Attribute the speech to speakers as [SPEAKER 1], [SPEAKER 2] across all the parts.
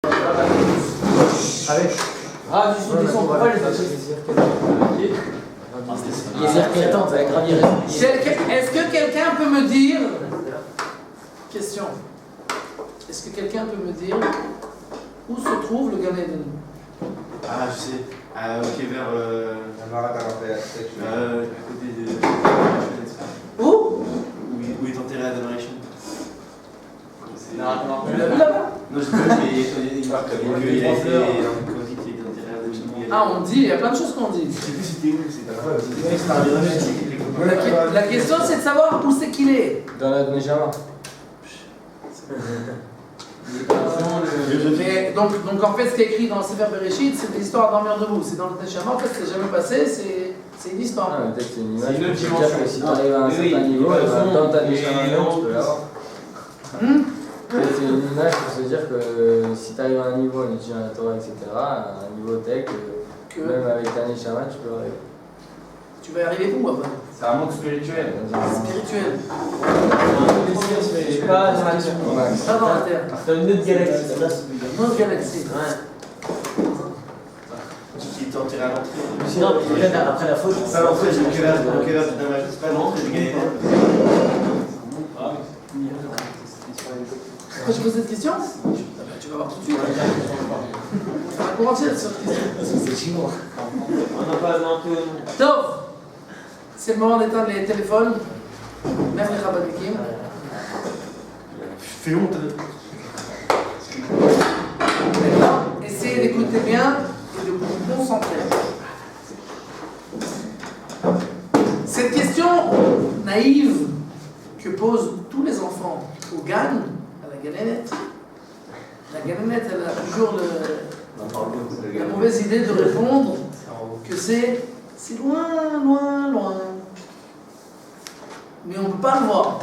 [SPEAKER 1] Avec.
[SPEAKER 2] Ah, du son, pourquoi les autres?
[SPEAKER 3] Est-ce que quelqu'un peut me dire... Question. Est-ce que quelqu'un peut me dire où se trouve le Gan Eden?
[SPEAKER 4] Ah, je sais. Ok, vers. À côté de.
[SPEAKER 3] Où
[SPEAKER 4] est enterré Adam Rishon?
[SPEAKER 3] Tu l'as vu là-bas?
[SPEAKER 4] Non, je peux, mais il a été enterré Adam Rishon.
[SPEAKER 3] Ah, on dit, il y a plein de choses qu'on dit.
[SPEAKER 4] Je sais plus c'était où, c'est pas grave.
[SPEAKER 3] La question, c'est de savoir où c'est qu'il est.
[SPEAKER 2] Dans la Neshama.
[SPEAKER 3] Mais, donc en fait, ce qui est écrit dans le Sefer Bereshit, c'est l'histoire à dormir debout. C'est dans le Neshama, en fait, c'est jamais passé, c'est une histoire.
[SPEAKER 2] Ah, peut-être c'est une image.
[SPEAKER 4] C'est une autre
[SPEAKER 2] Tu peux
[SPEAKER 4] dimension.
[SPEAKER 2] dire que si tu arrives à un certain niveau, dans ta Neshama, tu peux l'avoir. Peut-être c'est une image pour se dire que si tu arrives à un niveau, on étudie la Torah, etc., à un niveau tech, même avec ta Neshama, tu peux arriver.
[SPEAKER 3] Tu vas y arriver où après?
[SPEAKER 4] C'est un monde spirituel.
[SPEAKER 3] Spirituel.
[SPEAKER 1] C'est pas dans la Terre.
[SPEAKER 3] Pas dans la Terre.
[SPEAKER 1] C'est une autre galaxie.
[SPEAKER 3] Une autre galaxie.
[SPEAKER 4] Qui est enterré à l'entrée.
[SPEAKER 1] Sinon, après la faute.
[SPEAKER 4] Pas l'entrée, j'ai quelle heure du Damas? C'est pas l'entrée du Gan Eden.
[SPEAKER 3] Pourquoi je pose cette question? Tu vas voir tout de suite. On va commencer cette question.
[SPEAKER 1] C'est chinois.
[SPEAKER 4] On n'a pas demandé.
[SPEAKER 3] Top. C'est le moment d'éteindre les téléphones. Même les rabbinikim.
[SPEAKER 4] Fais honte.
[SPEAKER 3] Maintenant, essayez d'écouter bien et de vous concentrer. Cette question naïve que posent tous les enfants au Gan, à la Ganénette, elle a toujours la mauvaise idée de répondre que c'est loin, loin, loin. Mais on ne peut pas le voir.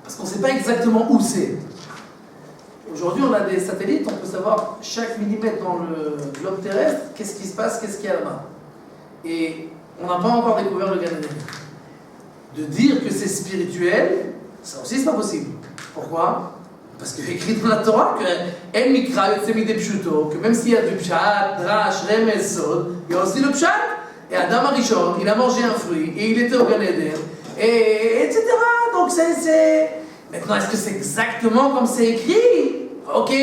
[SPEAKER 3] Parce qu'on ne sait pas exactement où c'est. Aujourd'hui, on a des satellites, on peut savoir chaque millimètre dans le globe terrestre, qu'est-ce qui se passe, qu'est-ce qu'il y a là-bas. Et on n'a pas encore découvert le Gan Eden. De dire que c'est spirituel, ça aussi c'est pas possible. Pourquoi? Parce qu'il est écrit dans la Torah que El Mikra Yotzei Midei Pshuto, que même s'il y a du Pshat, Drash, Remez, Sod, il y a aussi le Pshat. Et Adam Arishon, il a mangé un fruit, et il était au Gan Eden, et etc. Donc c'est... Maintenant, est-ce que c'est exactement comme c'est écrit? Ok,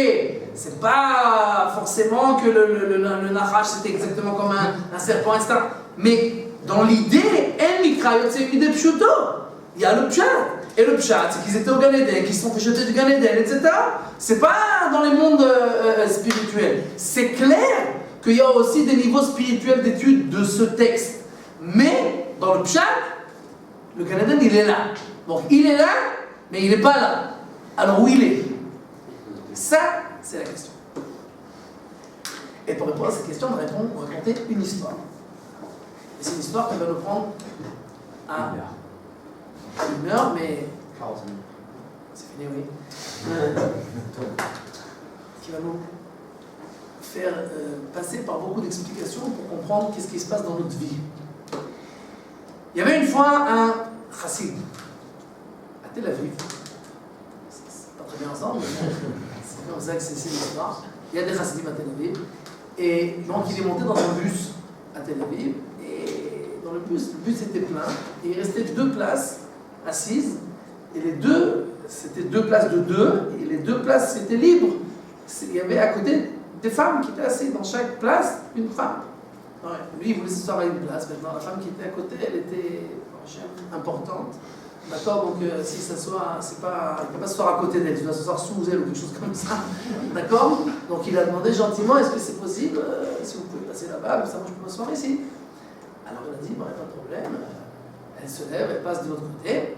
[SPEAKER 3] c'est pas forcément que le Nachash c'était exactement comme un serpent, etc. Mais dans l'idée, El Mikra Yotzei Midei Pshuto, il y a le Pshat. Et le Pshat, c'est qu'ils étaient au Gan Eden, qu'ils se sont fait jeter du Gan Eden, etc. C'est pas dans les mondes spirituels. C'est clair qu'il y a aussi des niveaux spirituels d'étude de ce texte. Mais, dans le Pshat, le Gan Eden, il est là. Donc, il est là, mais il n'est pas là. Alors, où il est? Ça, c'est la question. Et pour répondre à cette question, on va raconter une histoire. Et c'est une histoire qui va nous prendre à 1 heure, mais...
[SPEAKER 4] 40 minutes.
[SPEAKER 3] C'est fini, oui. Qui va nous faire passer par beaucoup d'explications pour comprendre qu'est-ce qui se passe dans notre vie. Il y avait une fois un chassid à Tel Aviv. C'est pas très bien ensemble, mais c'est comme ça que c'est l'histoire. Il y a des chassidim à Tel Aviv. Et donc il est monté dans un bus à Tel Aviv. Et dans le bus était plein. Et il restait 2 places assises. Et les deux, c'était 2 places de 2. Et les 2 places étaient libres. Il y avait à côté des femmes qui étaient assises dans chaque place, une femme. Ouais. Lui, il voulait s'asseoir à une place. Maintenant, la femme qui était à côté, elle était importante. D'accord? Donc, s'il s'assoit, il ne peut pas s'asseoir à côté d'elle, il doit s'asseoir sous elle ou quelque chose comme ça. D'accord? Donc, il a demandé gentiment, est-ce que c'est possible, si vous pouvez passer là-bas, comme ça, moi, je peux m'asseoir ici. Alors, elle a dit, bon, pas de problème. Elle se lève, elle passe de l'autre côté.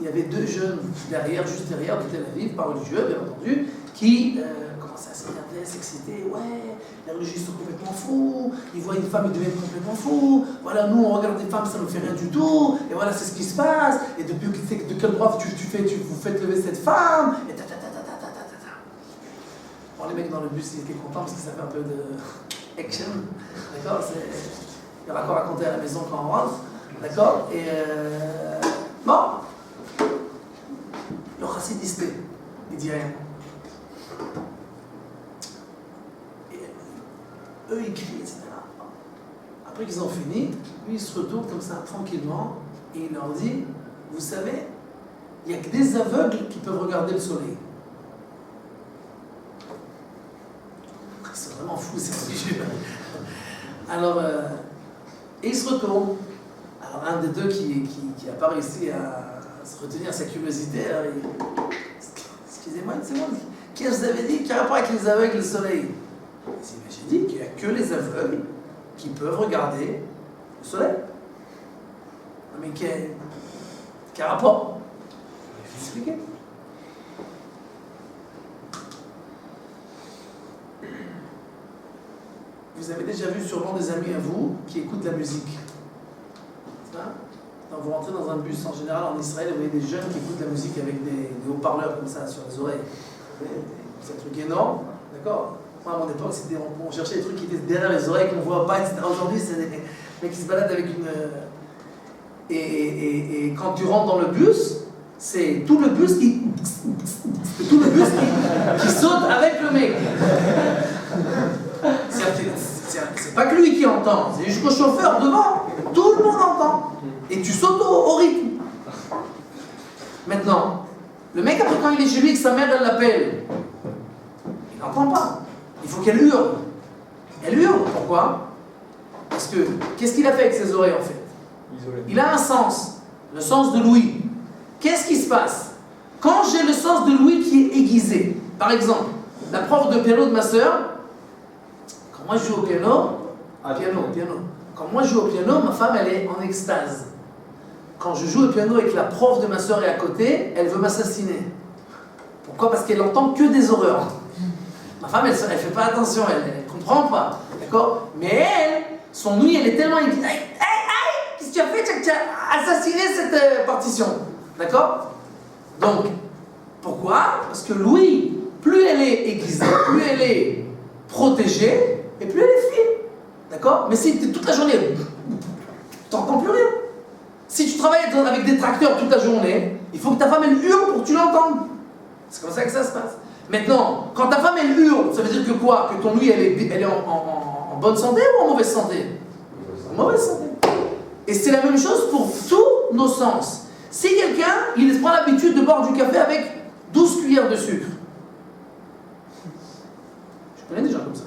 [SPEAKER 3] Il y avait 2 jeunes derrière, juste derrière, de Tel Aviv, pas religieux, bien entendu, qui commençaient à s'énerver, s'exciter. Ouais, les religieux sont complètement fous, ils voient une femme, ils deviennent complètement fous. Voilà, nous, on regarde des femmes, ça ne nous fait rien du tout. Et voilà, c'est ce qui se passe. Et depuis de quel droit vous faites lever cette femme. Et ta. Bon, les mecs dans le bus, ils étaient contents parce qu'ils avaient un peu de action. D'accord? Il y aura quoi raconter à la maison quand on rentre. D'accord? Et bon. Le chassid disait, il dit rien. Et eux, ils crient, etc. Après qu'ils ont fini, lui, il se retourne comme ça, tranquillement, et il leur dit, vous savez, il n'y a que des aveugles qui peuvent regarder le soleil. C'est vraiment fou, c'est obligé. Alors, et il se retourne. Alors, un des deux qui n'a pas réussi à se retenir sa curiosité, alors excusez-moi une seconde, qu'est-ce que vous avez dit? Quel rapport avec les aveugles et le soleil? Il dit, mais j'ai dit qu'il n'y a que les aveugles qui peuvent regarder le soleil. Non, mais quel rapport? Je vais expliquer. Vous avez déjà vu sûrement des amis à vous qui écoutent la musique. C'est ça? Quand vous rentrez dans un bus, en général en Israël, vous voyez des jeunes qui écoutent la musique avec des haut-parleurs comme ça sur les oreilles. C'est un truc énorme, d'accord? Moi, à mon époque, on cherchait des trucs qui étaient derrière les oreilles qu'on ne voit pas, etc. Aujourd'hui, c'est des mecs qui se baladent avec une... Et quand tu rentres dans le bus, c'est tout le bus qui saute avec le mec. C'est pas que lui qui entend, c'est jusqu'au chauffeur devant, tout le monde entend. Et tu sautes au rythme. Maintenant, le mec, après quand il est chez lui et que sa mère elle l'appelle, il n'entend pas. Il faut qu'elle hurle. Elle hurle, pourquoi? Parce que, qu'est-ce qu'il a fait avec ses oreilles en fait? Il a un sens, le sens de l'ouïe. Qu'est-ce qui se passe? Quand j'ai le sens de l'ouïe qui est aiguisé, par exemple, la prof de piano de ma sœur, quand moi je joue au piano, quand moi je joue au piano, ma femme elle est en extase. Quand je joue au piano et que la prof de ma sœur est à côté, elle veut m'assassiner. Pourquoi? Parce qu'elle n'entend que des horreurs. Ma femme, elle ne fait pas attention, elle ne comprend pas. D'accord? Mais elle, son ouïe, elle est tellement aiguisée. Qu'est-ce que tu as fait? Tu as assassiné cette partition. D'accord? Donc, pourquoi? Parce que l'ouïe, plus elle est aiguisée, plus elle est protégée, et plus elle est fine. D'accord? Mais si tu es toute la journée, tu n'entends plus rien. Si tu travailles avec des tracteurs toute la journée, il faut que ta femme elle hurle pour que tu l'entendes. C'est comme ça que ça se passe. Maintenant, quand ta femme elle hurle, ça veut dire que quoi? Que ton ouïe elle est en bonne santé ou en mauvaise santé? En mauvaise santé. Et c'est la même chose pour tous nos sens. Si quelqu'un, il prend l'habitude de boire du café avec 12 cuillères de sucre. Je connais des gens comme ça.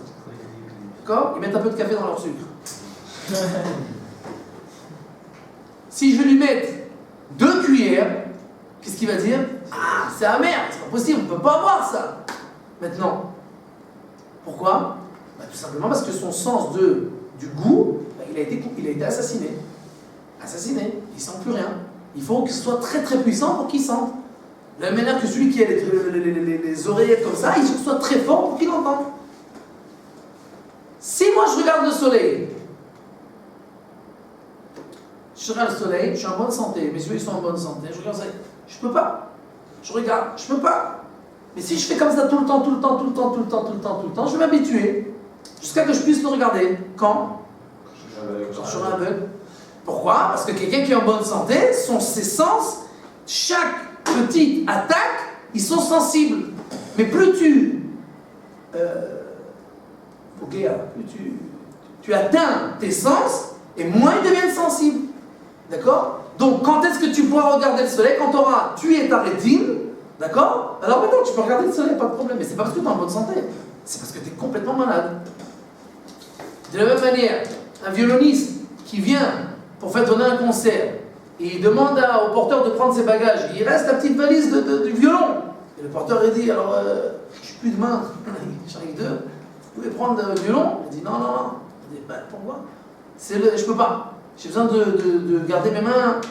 [SPEAKER 3] D'accord? Ils mettent un peu de café dans leur sucre. Si je vais lui mettre 2 cuillères, qu'est-ce qu'il va dire? Ah, c'est amer, c'est pas possible, on ne peut pas avoir ça. Maintenant, pourquoi? Tout simplement parce que son sens du goût, il a été assassiné. Assassiné, il ne sent plus rien. Il faut qu'il soit très très puissant pour qu'il sente. De la même manière que celui qui a les oreillettes comme ça, il faut qu'il soit très fort pour qu'il entende. Si moi je regarde le soleil, je regarde le soleil, je suis en bonne santé, mes yeux ils sont en bonne santé, je regarde le soleil, je peux pas. Je regarde, je peux pas. Mais si je fais comme ça tout le temps, je vais m'habituer jusqu'à que je puisse le regarder. Quand je serai aveugle. Pourquoi? Parce que quelqu'un qui est en bonne santé, ses sens, chaque petite attaque, ils sont sensibles. Mais plus tu atteins tes sens, et moins ils deviennent sensibles. D'accord? Donc, quand est-ce que tu pourras regarder le soleil? Quand tu auras tué ta rétine, d'accord? Alors maintenant, tu peux regarder le soleil, pas de problème. Mais c'est pas parce que tu es en bonne santé, c'est parce que tu es complètement malade. De la même manière, un violoniste qui vient pour faire donner un concert, et il demande au porteur de prendre ses bagages, il reste la petite valise du violon. Et le porteur il dit, alors, je n'ai plus de main, j'en ai que 2, vous pouvez prendre le violon? Il dit, non. Il dit, bah, pourquoi? Je peux pas. J'ai besoin de garder mes mains.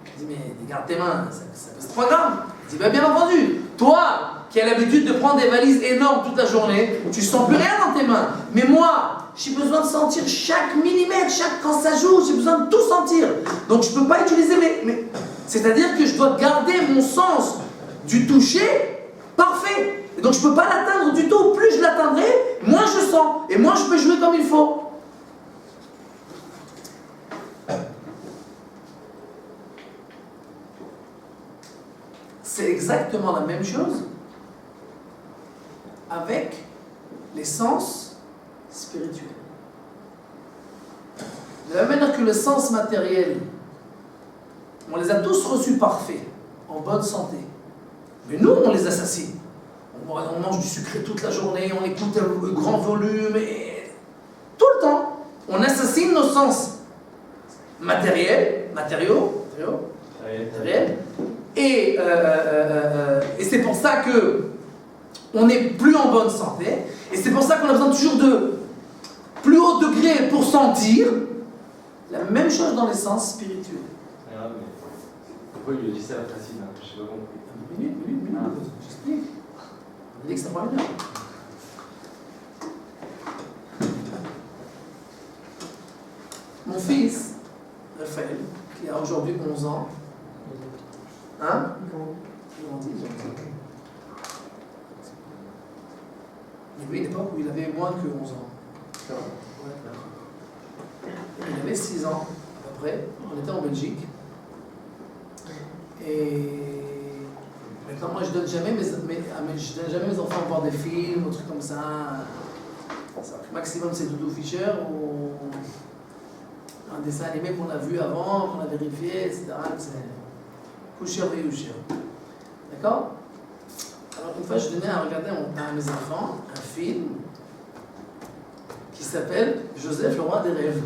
[SPEAKER 3] Je dis, mais garde tes mains, c'est pas grave. Il dit, bah, bien entendu, toi qui as l'habitude de prendre des valises énormes toute la journée, tu sens plus rien dans tes mains. Mais moi, j'ai besoin de sentir chaque millimètre, quand ça joue, j'ai besoin de tout sentir. Donc je ne peux pas utiliser c'est-à-dire que je dois garder mon sens du toucher parfait. Et donc je ne peux pas l'atteindre du tout. Plus je l'atteindrai, moins je sens. Et moins je peux jouer comme il faut. C'est exactement la même chose avec les sens spirituels. De la même manière que le sens matériel, on les a tous reçus parfaits, en bonne santé. Mais nous, on les assassine. On mange du sucré toute la journée, on écoute un grand volume, et tout le temps, on assassine nos sens matériaux, et c'est pour ça que on n'est plus en bonne santé, et c'est pour ça qu'on a besoin toujours de plus haut degré pour sentir. La même chose dans les sens spirituels.
[SPEAKER 4] Ah, mais pourquoi il lui a dit ça la facile, hein? Je sais pas compris.
[SPEAKER 3] Minute, j'explique. On a dit que ça prend une heure. Mon fils, Raphaël, qui a aujourd'hui 11 ans, hein? Il grandit. Mais lui, à une époque où il avait moins que 11 ans. Il avait 6 ans, à peu près. On était en Belgique. Et maintenant, moi, je donne jamais mes enfants voir des films, ou trucs comme ça. Le maximum, c'est Doudou Fischer ou un dessin animé qu'on a vu avant, qu'on a vérifié, etc. C'est Coucher Véoucher. D'accord? Alors, une fois, je donnais à regarder à mes enfants un film qui s'appelle Joseph, le roi des rêves.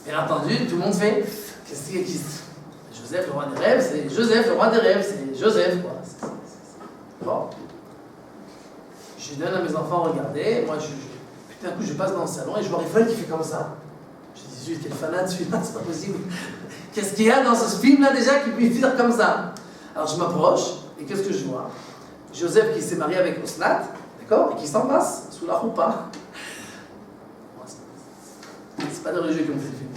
[SPEAKER 3] Bien entendu, tout le monde fait qu'est-ce qu'il existe? Joseph, le roi des rêves, c'est Joseph, le roi des rêves, c'est Joseph, quoi. Bon. Je donne à mes enfants à regarder. Moi, puis d'un coup, je passe dans le salon et je vois Raphaël qui fait comme ça. Je dis, zut, quel fanat celui-là, c'est pas possible. Qu'est-ce qu'il y a dans ce film-là déjà qui peut faire comme ça? Alors, je m'approche et qu'est-ce que je vois? Joseph qui s'est marié avec Osnat, d'accord, et qui s'embrasse sous la roupa. C'est pas des religieux qui ont fait le film,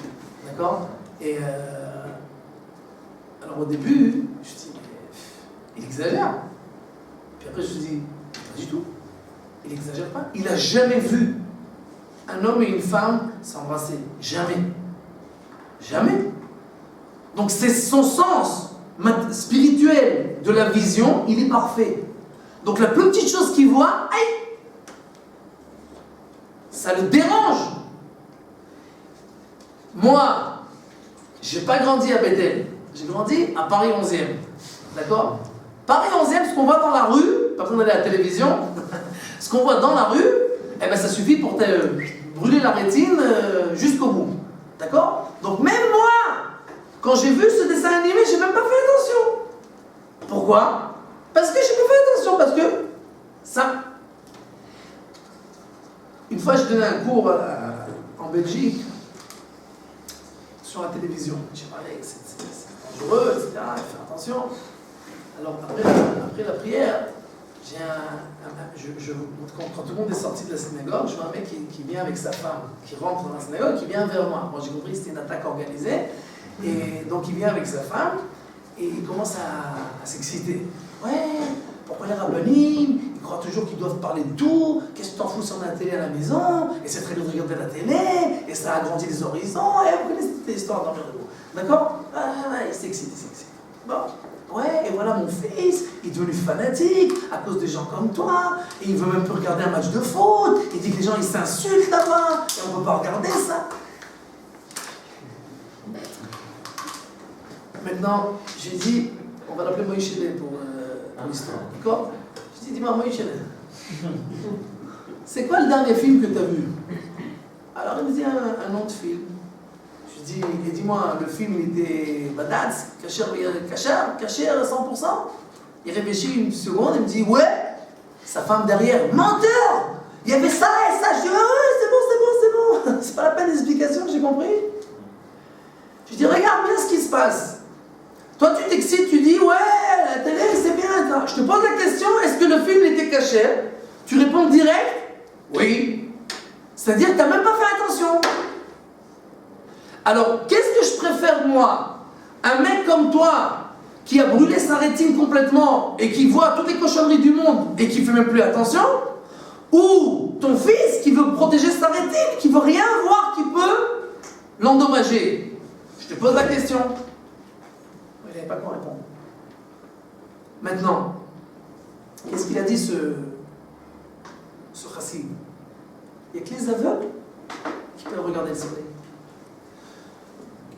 [SPEAKER 3] d'accord? Et alors au début, je me dis, il exagère. Puis après je me dis, pas du tout. Il exagère pas. Il n'a jamais vu un homme et une femme s'embrasser. Jamais. Jamais. Donc c'est son sens spirituel de la vision, il est parfait. Donc la plus petite chose qu'il voit, aïe, ça le dérange. Moi, j'ai pas grandi à Bethel. J'ai grandi à Paris 11e. D'accord? Paris 11e, ce qu'on voit dans la rue, pas besoin d'aller à la télévision, ce qu'on voit dans la rue, eh ben, ça suffit pour te brûler la rétine jusqu'au bout. D'accord? Donc même moi, quand j'ai vu ce dessin animé, j'ai même pas fait attention. Pourquoi? Parce que j'ai pas fait attention, parce que ça... Une fois, je donnais un cours en Belgique, sur la télévision. J'ai parlé que c'est dangereux, etc. Faire attention. Alors, après la prière, quand tout le monde est sorti de la synagogue, je vois un mec qui vient avec sa femme, qui rentre dans la synagogue, qui vient vers moi. Moi, j'ai compris que c'était une attaque organisée. Et donc, il vient avec sa femme et il commence à s'exciter. Ouais, pourquoi les rabbinim, ils croient toujours qu'ils doivent parler de tout. Qu'est-ce que tu t'en fous sur la télé à la maison? Et c'est très bien de regarder la télé, et ça agrandit les horizons. Et vous connaissez toutes les histoires d'envers de vous. D'accord? Il s'excite. Bon. Ouais, et voilà mon fils, il est devenu fanatique à cause des gens comme toi, et il veut même plus regarder un match de foot, il dit que les gens ils s'insultent là-bas, et on ne peut pas regarder ça. Maintenant, j'ai dit, on va l'appeler Moïse pour l'histoire, d'accord? Je dis, dis-moi Moïse, c'est quoi le dernier film que tu as vu? Alors il me dit un nom de film. Je dis, et dis-moi, le film il était Badatz, caché à 100%. Il réfléchit une seconde, il me dit, ouais, sa femme derrière, menteur! Il y avait ça et ça. Je dis, ah ouais, c'est bon. C'est pas la peine d'explication, j'ai compris. Je dis, regarde bien ce qui se passe. Toi, tu t'excites, tu dis, ouais, la télé, c'est bien. Je te pose la question, est-ce que le film était caché? Tu réponds direct, oui. C'est-à-dire que tu n'as même pas fait attention. Alors, qu'est-ce que je préfère, moi? Un mec comme toi, qui a brûlé sa rétine complètement et qui voit toutes les cochonneries du monde et qui ne fait même plus attention, ou ton fils qui veut protéger sa rétine, qui ne veut rien voir qui peut l'endommager? Je te pose la question. Il n'avait pas quoi répondre. Maintenant, Qu'est-ce qu'il a dit ce chassid? Il n'y a que les aveugles qui peuvent regarder le soleil.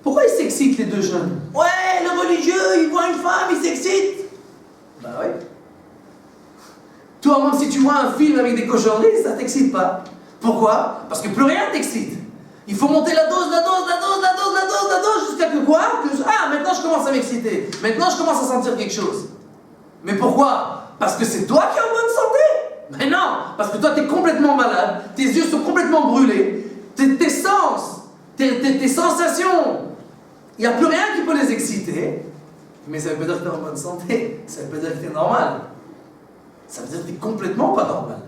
[SPEAKER 3] Pourquoi ils s'excitent les deux jeunes? Ouais, le religieux, il voit une femme, il s'excite. Bah ouais. Toi, même si tu vois un film avec des cochonneries, ça t'excite pas. Pourquoi? Parce que plus rien t'excite. Il faut monter la dose, jusqu'à que quoi? Maintenant je commence à m'exciter. Maintenant je commence à sentir quelque chose. Mais pourquoi? Parce que c'est toi qui es en bonne santé? Mais non, parce que toi tu es complètement malade, tes yeux sont complètement brûlés, tes sens, tes sensations, il n'y a plus rien qui peut les exciter. Mais ça veut pas dire que tu es en bonne santé, ça veut pas dire que tu es normal. Ça veut dire que tu n'es complètement pas normal.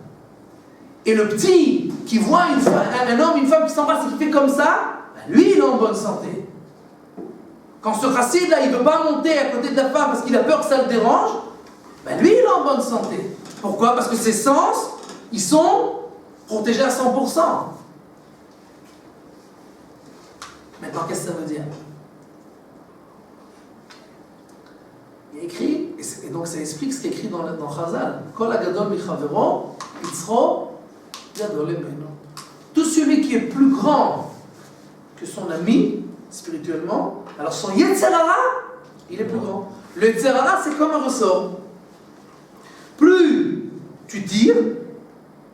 [SPEAKER 3] Et le petit qui voit un homme, une femme qui s'embrasse et qui fait comme ça, ben lui il est en bonne santé. Quand ce chassid là, il ne veut pas monter à côté de la femme parce qu'il a peur que ça le dérange, ben lui il est en bonne santé. Pourquoi? Parce que ses sens, ils sont protégés à 100%. Maintenant, qu'est-ce que ça veut dire? Il est écrit, et donc ça explique ce qui est écrit dans Chazal. Kol hagadol michavero, yitzro gadol emeno. Tout celui qui est plus grand que son ami, spirituellement, alors son Yetzer Hara, il est plus grand. Le Yetzer Hara, c'est comme un ressort. Plus tu tires,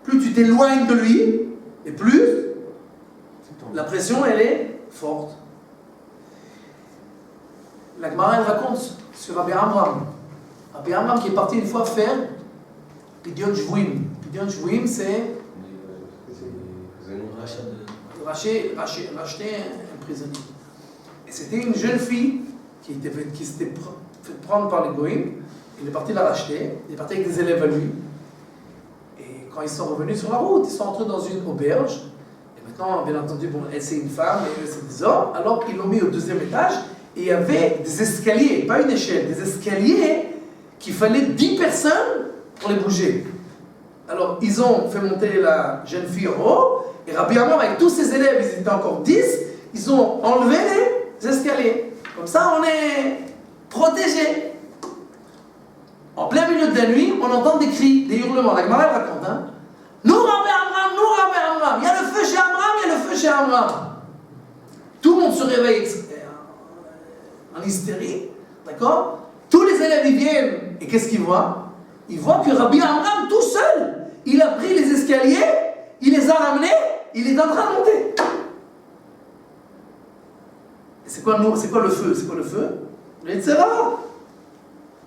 [SPEAKER 3] plus tu t'éloignes de lui, et plus la pression, elle est forte. La Gemara, elle raconte sur Rabbi Amram. Rabbi Amram qui est parti une fois faire Pidyon Shvuim. Pidyon Shvuim, c'est racheter un prisonnier. Et c'était une jeune fille qui s'était fait prendre par les Goïms. Il est parti la racheter. Il est parti avec des élèves à lui. Et quand ils sont revenus sur la route, ils sont entrés dans une auberge. Et maintenant, bien entendu, bon, elle c'est une femme et eux c'est des hommes. Alors ils l'ont mis au deuxième étage. Et il y avait des escaliers, pas une échelle, des escaliers qu'il fallait 10 personnes pour les bouger. Alors, ils ont fait monter la jeune fille en haut, et Rabbi Amram, avec tous ses élèves, ils étaient encore 10, ils ont enlevé les escaliers. Comme ça, on est protégés. En plein milieu de la nuit, on entend des cris, des hurlements. La Gemara raconte, hein. Nous, Rabbi Amram, il y a le feu chez Amram, il y a le feu chez Amram. Tout le monde se réveille en hystérie, d'accord? Tous les élèves ils viennent, et qu'est-ce qu'ils voient? Ils voient que Rabbi Amram tout seul, il a pris les escaliers, il les a ramenés, il est en train de monter. Et c'est quoi le feu? C'est quoi le feu? Le Yetzer Hara.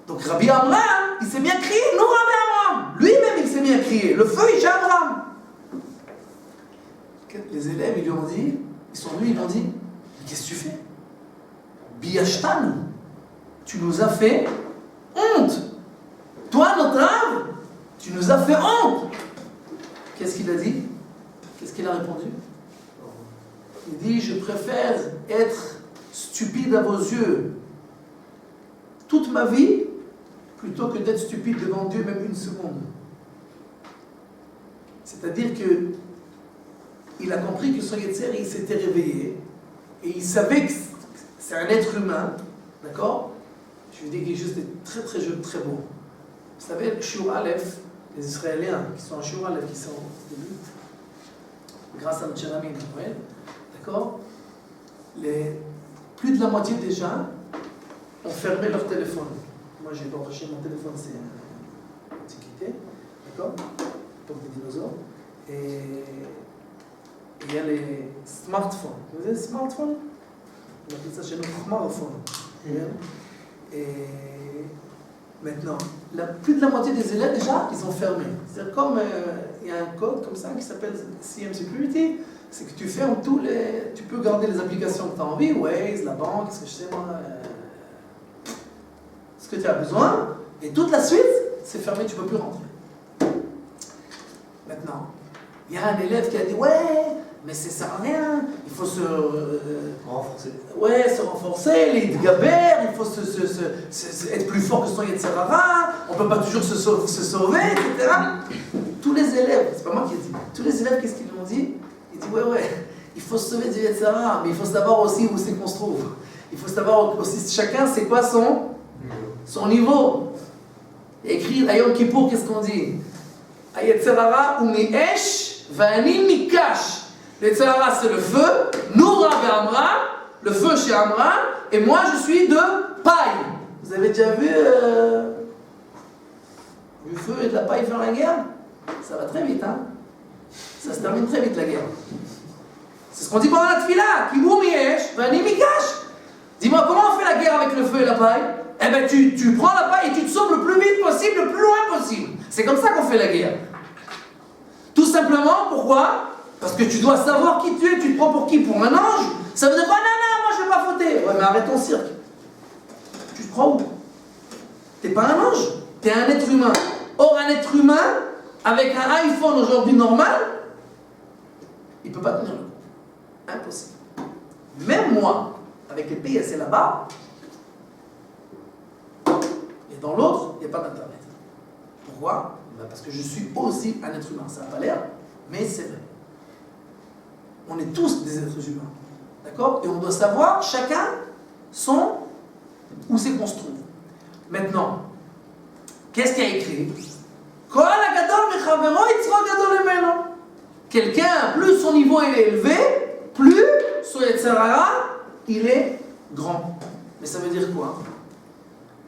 [SPEAKER 3] Donc Rabbi Amram, il s'est bien crié, non Rabbi Amram. Lui-même il s'est bien crié, le feu il chez Amram. Les élèves ils lui ont dit, ils sont venus, ils lui ont dit, mais qu'est-ce que tu fais? Biyashtan, tu nous as fait honte. Toi, notre âme, tu nous as fait honte. Qu'est-ce qu'il a dit? Qu'est-ce qu'il a répondu? Il dit, je préfère être stupide à vos yeux toute ma vie plutôt que d'être stupide devant Dieu même une seconde. C'est-à-dire que il a compris que son Yetzer, il s'était réveillé et il savait que c'est un être humain, d'accord? Je vous dis quelque chose de très très joli, très beau. Vous savez, le Shiur Aleph, les Israéliens qui sont en Shiur Aleph, qui sont au début, grâce à notre cher ami Noël, d'accord? Plus de la moitié des gens ont fermé leur téléphone. Moi j'ai branché mon téléphone, c'est l'Antiquité, d'accord? L'époque des dinosaures. Et il y a les smartphones. Vous avez des smartphones? On appelle ça chez nous smartphone. Et maintenant, plus de la moitié des élèves déjà, ils ont fermé. C'est-à-dire comme il y a un code comme ça qui s'appelle CM Security, c'est que tu fermes tu peux garder les applications que tu as envie, Waze, la banque, ce que je sais moi, ce que tu as besoin, et toute la suite, c'est fermé, tu ne peux plus rentrer. Maintenant, il y a un élève qui a dit, ouais, mais ça sert à rien, il faut se
[SPEAKER 4] renforcer.
[SPEAKER 3] Ouais, se renforcer, les gabers, il faut être plus fort que son Yetzer Hara, on ne peut pas toujours se sauver, etc. Tous les élèves, c'est pas moi qui ai dit, tous les élèves, qu'est-ce qu'ils lui ont dit? Ils disent, ouais, il faut se sauver du Yetzer Hara, mais il faut savoir aussi où c'est qu'on se trouve. Il faut savoir aussi, chacun, c'est quoi son niveau. Il y a écrit à Yom Kippour, qu'est-ce qu'on dit? Ayetzerara u'mi'esh va'ani mikash. Le Yetzerara, c'est le feu, Noura ve'amra, le feu chez Amra, et moi je suis de paille. Vous avez déjà vu du feu et de la paille faire la guerre? Ça va très vite, hein? Ça se termine très vite la guerre. C'est ce qu'on dit pendant la tfila. Kibou mi'esh va'ani mikash. Dis-moi, comment on fait la guerre avec le feu et la paille? Eh bien, tu prends la paille et tu te sauves le plus vite possible, le plus loin possible. C'est comme ça qu'on fait la guerre. Tout simplement, pourquoi? Parce que tu dois savoir qui tu es. Tu te prends pour qui? Pour un ange? Ça veut dire, oh non, non, moi je ne vais pas fauter. Ouais, mais arrête ton cirque. Tu te crois où? T'es pas un ange, t'es un être humain. Or, un être humain, avec un iPhone aujourd'hui normal, il ne peut pas tenir le coup. Impossible. Même moi, avec les PSC là-bas, et dans l'autre, il n'y a pas d'internet. Pourquoi? Parce que je suis aussi un être humain. Ça n'a pas l'air, mais c'est vrai. On est tous des êtres humains. D'accord? Et on doit savoir, chacun, où c'est qu'on se trouve. Maintenant, qu'est-ce qu'il y a écrit? Quelqu'un, plus son niveau est élevé, plus son Yetzirah, il est grand. Mais ça veut dire quoi?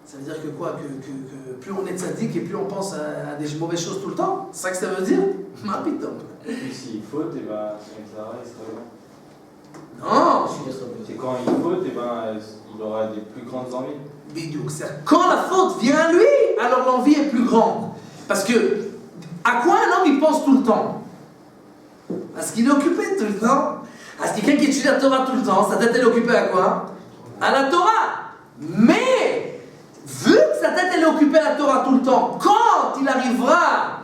[SPEAKER 3] Ça veut dire que quoi? Que plus on est tzaddik et plus on pense à des mauvaises choses tout le temps? C'est ça que ça veut dire? Ma putain.
[SPEAKER 4] Et puis s'il faute, et ben, Yetzirah, il sera grand.
[SPEAKER 3] Non!
[SPEAKER 4] C'est quand il faute, et ben, il aura des plus grandes envies.
[SPEAKER 3] Bidiouk, c'est quand la faute vient à lui, alors l'envie est plus grande. Parce que, à quoi un homme il pense tout le temps? À ce qu'il est occupé tout le temps. À ce quelqu'un qui étudie la Torah tout le temps, sa tête elle est occupée à quoi? À la Torah. Mais, vu que sa tête elle est occupée à la Torah tout le temps, quand il arrivera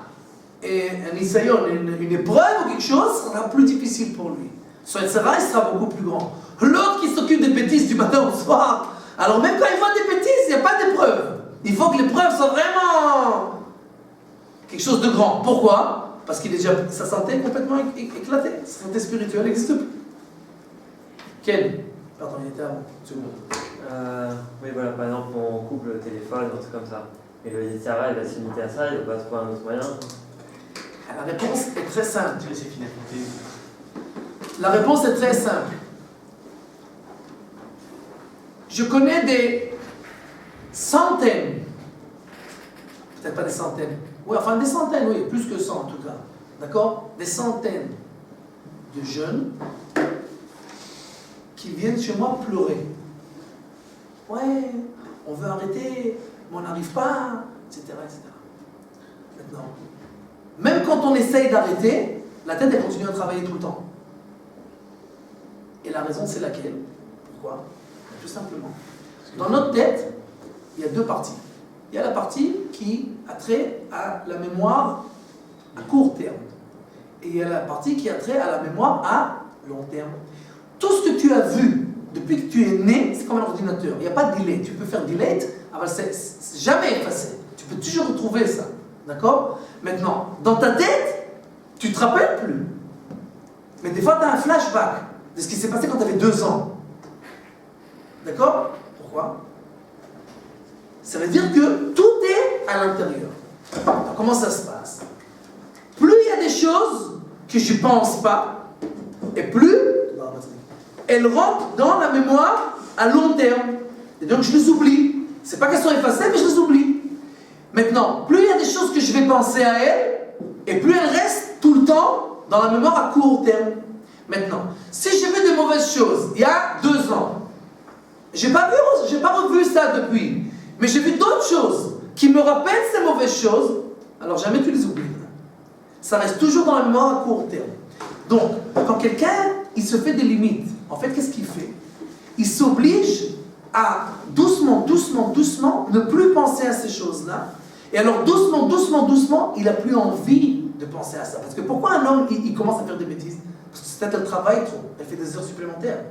[SPEAKER 3] un isayon, une épreuve ou quelque chose, ça sera plus difficile pour lui. Son Yetzirah, il sera beaucoup plus grand. L'autre qui s'occupe des bêtises du matin au soir, alors même quand il voit des bêtises, il n'y a pas d'épreuve. Il faut que l'épreuve soit vraiment quelque chose de grand. Pourquoi? Parce qu'il est déjà, sa santé est complètement éclatée. Sa santé spirituelle n'existe plus. Ken? Pardon, il était avant.
[SPEAKER 5] Oui, voilà, par exemple, on coupe le téléphone, un truc comme ça. Et le Yetzirah, il va se limiter à ça, il va pas se trouver un autre moyen.
[SPEAKER 3] La réponse est très simple.
[SPEAKER 4] Tu sais qu'il a compté.
[SPEAKER 3] La réponse est très simple. Je connais des centaines, peut-être pas des centaines, oui, enfin des centaines, oui, plus que 100 en tout cas, d'accord? Des centaines de jeunes qui viennent chez moi pleurer. Ouais, on veut arrêter, mais on n'arrive pas, etc., etc. Maintenant, même quand on essaye d'arrêter, la tête, elle continue à travailler tout le temps. Et la raison, c'est laquelle? Pourquoi? Tout simplement. Dans notre tête, il y a deux parties. Il y a la partie qui a trait à la mémoire à court terme. Et il y a la partie qui a trait à la mémoire à long terme. Tout ce que tu as vu depuis que tu es né, c'est comme un ordinateur. Il n'y a pas de delay. Tu peux faire delete, c'est jamais effacé. Tu peux toujours retrouver ça. D'accord? Maintenant, dans ta tête, tu ne te rappelles plus. Mais des fois, tu as un flashback de ce qui s'est passé quand tu avais 2 ans. D'accord? Pourquoi? Ça veut dire que tout est à l'intérieur. Alors, comment ça se passe? Plus il y a des choses que je ne pense pas, et plus elles rentrent dans la mémoire à long terme. Et donc je les oublie. C'est pas qu'elles sont effacées, mais je les oublie. Maintenant, plus il y a des choses que je vais penser à elles, et plus elles restent tout le temps dans la mémoire à court terme. Maintenant, si j'ai vu des mauvaises choses il y a 2 ans, j'ai pas revu ça depuis, mais j'ai vu d'autres choses qui me rappellent ces mauvaises choses, alors jamais tu les oublies. Ça reste toujours dans la mémoire à court terme. Donc, quand quelqu'un, il se fait des limites, en fait, qu'est-ce qu'il fait? Il s'oblige à doucement, doucement, doucement ne plus penser à ces choses-là. Et alors, doucement, doucement, doucement, il n'a plus envie de penser à ça. Parce que pourquoi un homme, il commence à faire des bêtises? Parce que c'est peut-être elle travaille trop, elle fait des heures supplémentaires.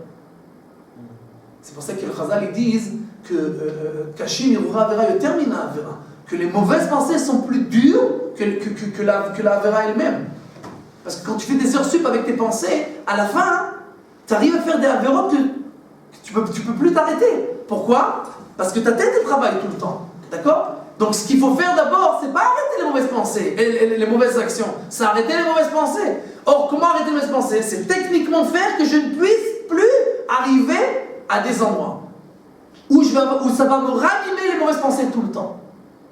[SPEAKER 3] C'est pour ça que les Chazal, ils disent que Kashim Irura Avera Yotermina Avera, que les mauvaises pensées sont plus dures que la Avera elle-même. Parce que quand tu fais des heures sup avec tes pensées, à la fin, tu arrives à faire des Averotes que tu peux plus t'arrêter. Pourquoi? Parce que ta tête, elle travaille tout le temps. D'accord? Donc ce qu'il faut faire d'abord, c'est pas arrêter les mauvaises pensées, les mauvaises actions, c'est arrêter les mauvaises pensées. Or, comment arrêter les mauvaises pensées? C'est techniquement faire que je ne puisse plus arriver à des endroits où ça va me ranimer les mauvaises pensées tout le temps.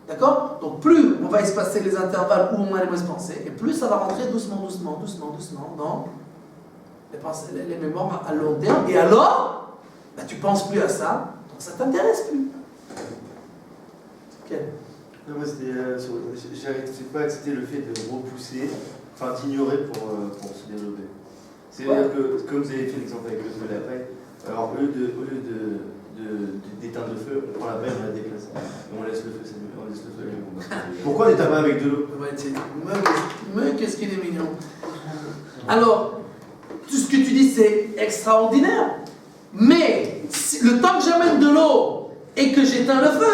[SPEAKER 3] D'accord? Donc plus on va espacer les intervalles où on a les mauvaises pensées, et plus ça va rentrer doucement dans les pensées, les mémoires à long terme. Et alors, bah, tu ne penses plus à ça, donc ça ne t'intéresse plus. Okay.
[SPEAKER 4] Non, moi, j'arrive pas à accepter le fait de repousser, enfin d'ignorer pour se développer. C'est-à-dire que, comme vous avez fait l'exemple avec le feu et la paille, alors au lieu d'éteindre le feu, on prend la paille, on la déplace. Et on laisse le feu s'allumer, on laisse le feu allumer. Pourquoi on n'éteint pas avec de l'eau?
[SPEAKER 3] Mais qu'est-ce qu'il est mignon. Alors, tout ce que tu dis, c'est extraordinaire. Mais si, le temps que j'amène de l'eau et que j'éteins le feu,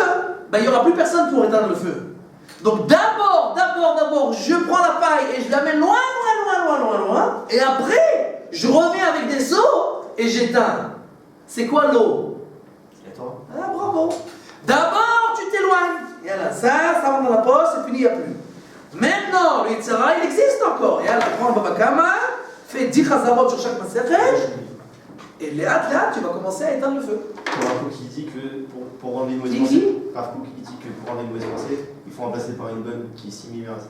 [SPEAKER 3] ben, il n'y aura plus personne pour éteindre le feu. Donc d'abord, je prends la paille et je l'amène loin. Et après, je reviens avec des seaux et j'éteins. C'est quoi l'eau? Ah, bravo. D'abord, tu t'éloignes. Et là, ça va dans la poche, c'est fini, il n'y a plus. Maintenant, le Yitzhara, il existe encore. Et là, prends le Babakama, fais 10 chazarot sur chaque maseret. Et là, tu vas commencer à éteindre le feu.
[SPEAKER 4] Rav Kook, il dit que pour enlever une mauvaise pensée, il faut remplacer par une bonne qui est similaire à ça.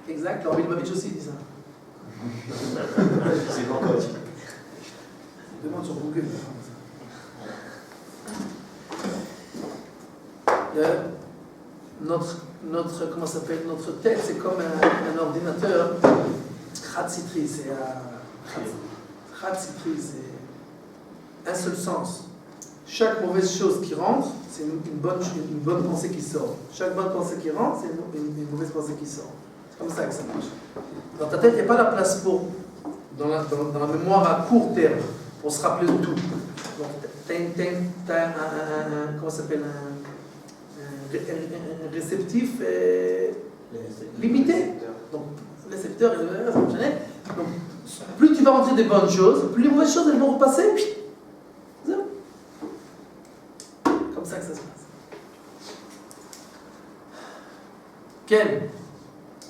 [SPEAKER 3] Exact, Laurent Bilbovitch aussi dit ça.
[SPEAKER 4] C'est pas encore dit.
[SPEAKER 3] Demande sur Google. Notre comment s'appelle, notre tête, c'est comme un ordinateur. Khatsitri, c'est un seul sens. Chaque mauvaise chose qui rentre, c'est une bonne pensée qui sort. Chaque bonne pensée qui rentre, c'est une mauvaise pensée qui sort. C'est comme ça que ça marche. Dans ta tête, il n'y a pas la place pour, dans la mémoire à court terme, pour se rappeler de tout. Donc, tu as comment ça s'appelle, un réceptif limité. Donc, récepteur, donc, plus tu vas rentrer des bonnes choses, plus les mauvaises choses elles vont repasser. Comme ça que ça se passe. Ken,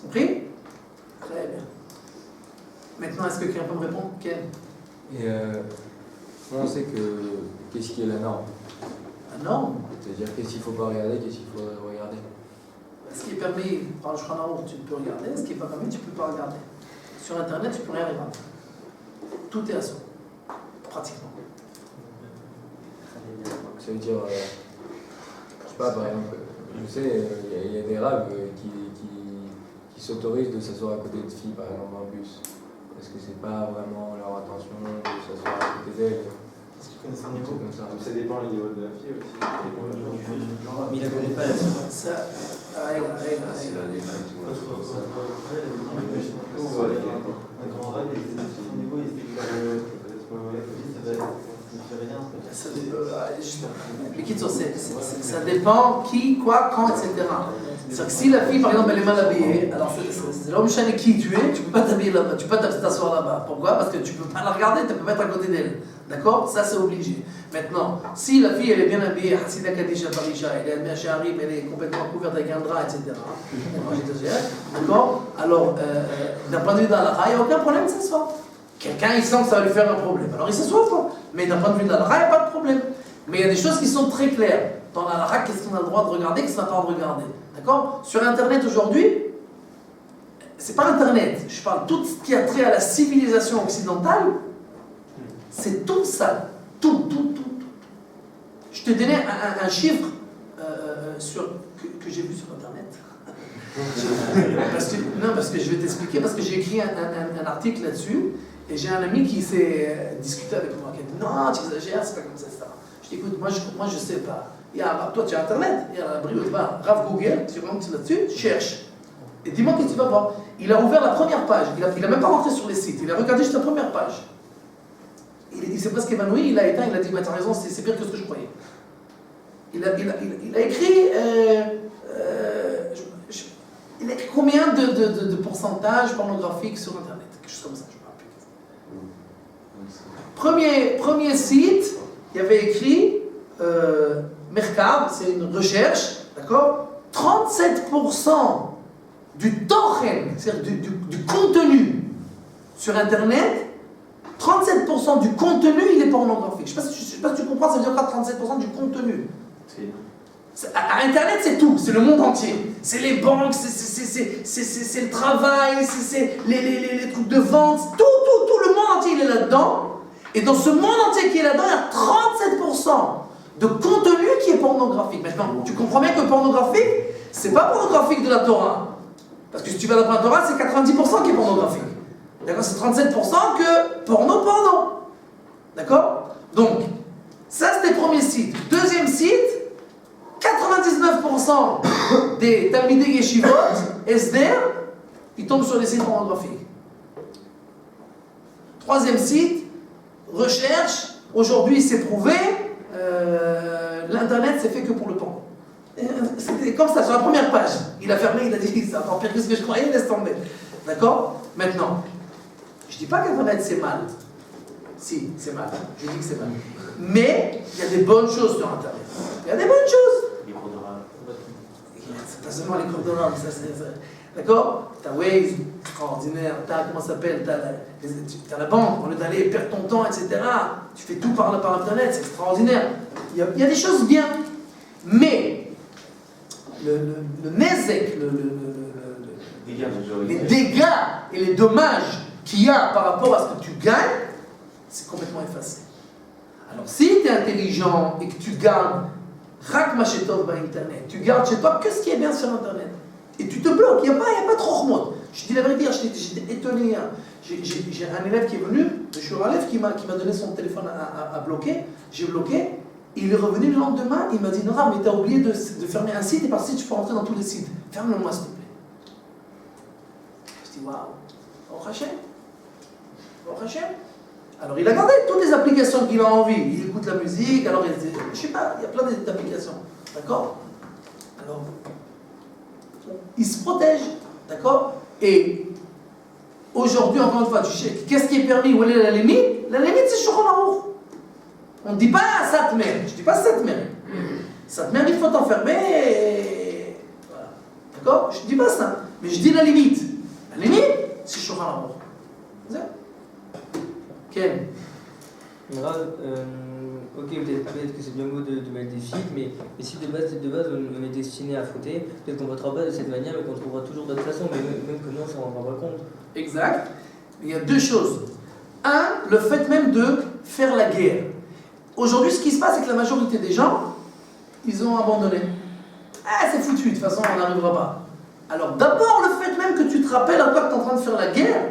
[SPEAKER 3] compris? Très bien. Maintenant, est-ce que quelqu'un peut me répondre? Ken?
[SPEAKER 2] Et on sait qu'est-ce qui est la norme?
[SPEAKER 3] La norme?
[SPEAKER 2] C'est-à-dire qu'est-ce qu'il ne faut pas regarder, qu'est-ce qu'il faut regarder?
[SPEAKER 3] Ce qui est permis par le Shulchan Aruch, tu peux regarder. Ce qui n'est pas permis, tu ne peux pas regarder. Sur Internet, tu ne peux rien regarder. Tout est à soi. Pratiquement.
[SPEAKER 2] Ça veut dire, je sais pas, par exemple, je sais, il y a des raves qui s'autorisent de s'asseoir à côté de filles, par exemple, dans le bus. Parce que c'est pas vraiment leur attention de s'asseoir à côté d'elles.
[SPEAKER 4] Parce qu'ils connaissent un niveau
[SPEAKER 2] comme ça.
[SPEAKER 4] Ça dépend du niveau de la fille aussi.
[SPEAKER 5] Mais il ne connaît pas la
[SPEAKER 3] Ça, ça dépend qui, quoi, quand, etc. C'est-à-dire que si la fille, par exemple, elle est mal habillée, alors c'est l'homme chané qui tu es, tu ne peux pas t'habiller là-bas, tu ne peux pas t'asseoir là-bas. Pourquoi? Parce que tu ne peux pas la regarder, tu ne peux pas être à côté d'elle. D'accord? Ça, c'est obligé. Maintenant, si la fille, elle est bien habillée, Hassida Kadisha Parisha, elle est bien charib, elle est complètement couverte avec un drap, etc. Moi, j'exagère. D'accord? Alors, d'un point de vue d'Allah, il n'y a aucun problème de s'asseoir. Quelqu'un, il sent que ça va lui faire un problème. Alors, il s'assoit pas. Mais d'un point de vue d'Allah, il n'y a pas de problème. Mais il y a des choses qui sont très claires. Dans l'Allah, qu'est-ce qu'on a le droit de regarder, qu'est-ce qu'on n'a pas le droit de regarder. D'accord? Sur Internet aujourd'hui, c'est pas Internet. Je parle tout ce qui a trait à la civilisation occidentale. C'est tout ça. Tout. Je te donnais un chiffre que j'ai vu sur Internet. parce que je vais t'expliquer, parce que j'ai écrit un article là-dessus, et j'ai un ami qui s'est discuté avec moi, qui a dit non, tu exagères, c'est pas comme ça, etc. Je dis écoute, moi je sais pas. Toi tu as Internet, il y a la brio, tu vas Rav Google, tu rentres là-dessus, tu cherches. Et dis-moi qu'est-ce que tu vas voir. Il a ouvert la première page, il a même pas rentré sur les sites, il a regardé juste la première page. Il s'est presque évanoui, il a éteint, il a dit bah, t'as raison, c'est pire que ce que je croyais. Il a écrit il a écrit combien de pourcentage pornographique sur Internet, quelque chose comme ça, je me rappelle. Premier site, il y avait écrit Mercab, c'est une recherche, d'accord, 30% 37% du tochen, c'est-à-dire du contenu sur Internet, 37% du contenu, il est pornographique. Je ne sais pas si tu comprends, ça veut dire quoi 37% du contenu. À Internet, c'est tout, c'est le monde entier. C'est les banques, c'est le travail, c'est les trucs de vente, tout le monde entier il est là-dedans. Et dans ce monde entier qui est là-dedans, il y a 37% de contenu qui est pornographique. Maintenant, tu comprends bien que pornographique, c'est pas pornographique de la Torah. Parce que si tu vas dans la Torah, c'est 90% qui est pornographique. D'accord? C'est 37% que porno. D'accord? Donc, ça c'était le premier site. Deuxième site, 99% des Talmidei Yeshivot, Esder, ils tombent sur les sites pornographiques. Troisième site, recherche, aujourd'hui c'est prouvé, l'internet c'est fait que pour le porno. C'était comme ça, sur la première page. Il a fermé, il a dit, c'est encore pire que ce que je croyais, laisse tomber. D'accord? Maintenant, je ne dis pas qu'Internet c'est mal. Si, c'est mal. Je dis que c'est mal. Mais il y a des bonnes choses sur Internet. Il y a des bonnes choses.
[SPEAKER 4] Les cours d'oral.
[SPEAKER 3] C'est pas seulement les cours d'oral, ça c'est. D'accord? T'as Waze, extraordinaire. T'as, comment ça s'appelle? T'as la banque, au lieu d'aller perdre ton temps, etc. Tu fais tout par Internet, c'est extraordinaire. Il y a des choses bien. Mais, le nezek, les dégâts et les dommages qu'il y a par rapport à ce que tu gagnes, c'est complètement effacé. Alors, si tu es intelligent et que tu gardes Rak Machetov par Internet, tu gardes chez toi que ce qui est bien sur Internet, et tu te bloques, il n'y a pas trop remonte. Je dis la vérité, j'étais étonné. Hein. J'ai un élève qui est venu, le Shuralev, qui m'a donné son téléphone à bloquer. J'ai bloqué. Il est revenu le lendemain, il m'a dit Nora, mais tu as oublié de fermer un site et par site tu peux rentrer dans tous les sites. Ferme-le-moi s'il te plaît. Je dis waouh, au Hachem. Alors il a gardé toutes les applications qu'il a envie. Il écoute la musique, alors je sais pas, il y a plein d'applications. D'accord? Alors, il se protège. D'accord? Et aujourd'hui, encore une fois, tu sais, qu'est-ce qui est permis? Où est la limite? La limite, c'est Shulchan Aruch. On ne dit pas Satmer. Je ne dis pas Satmer. Satmer, il faut t'enfermer. Voilà. D'accord? Je ne dis pas ça. Mais je dis la limite. La limite, c'est Shulchan Aruch. C'est ça? Quel?
[SPEAKER 6] Ok, peut-être que c'est bien beau de mettre des sites, mais si de base on est destiné à fauter, peut-être qu'on ne votera pas de cette manière, mais qu'on trouvera toujours d'autres façons, mais même que nous on s'en rendra pas compte.
[SPEAKER 3] Exact. Il y a deux choses. Un, le fait même de faire la guerre. Aujourd'hui, ce qui se passe, c'est que la majorité des gens, ils ont abandonné. Ah, c'est foutu, de toute façon, on n'arrivera pas. Alors d'abord, le fait même que tu te rappelles à toi que tu es en train de faire la guerre,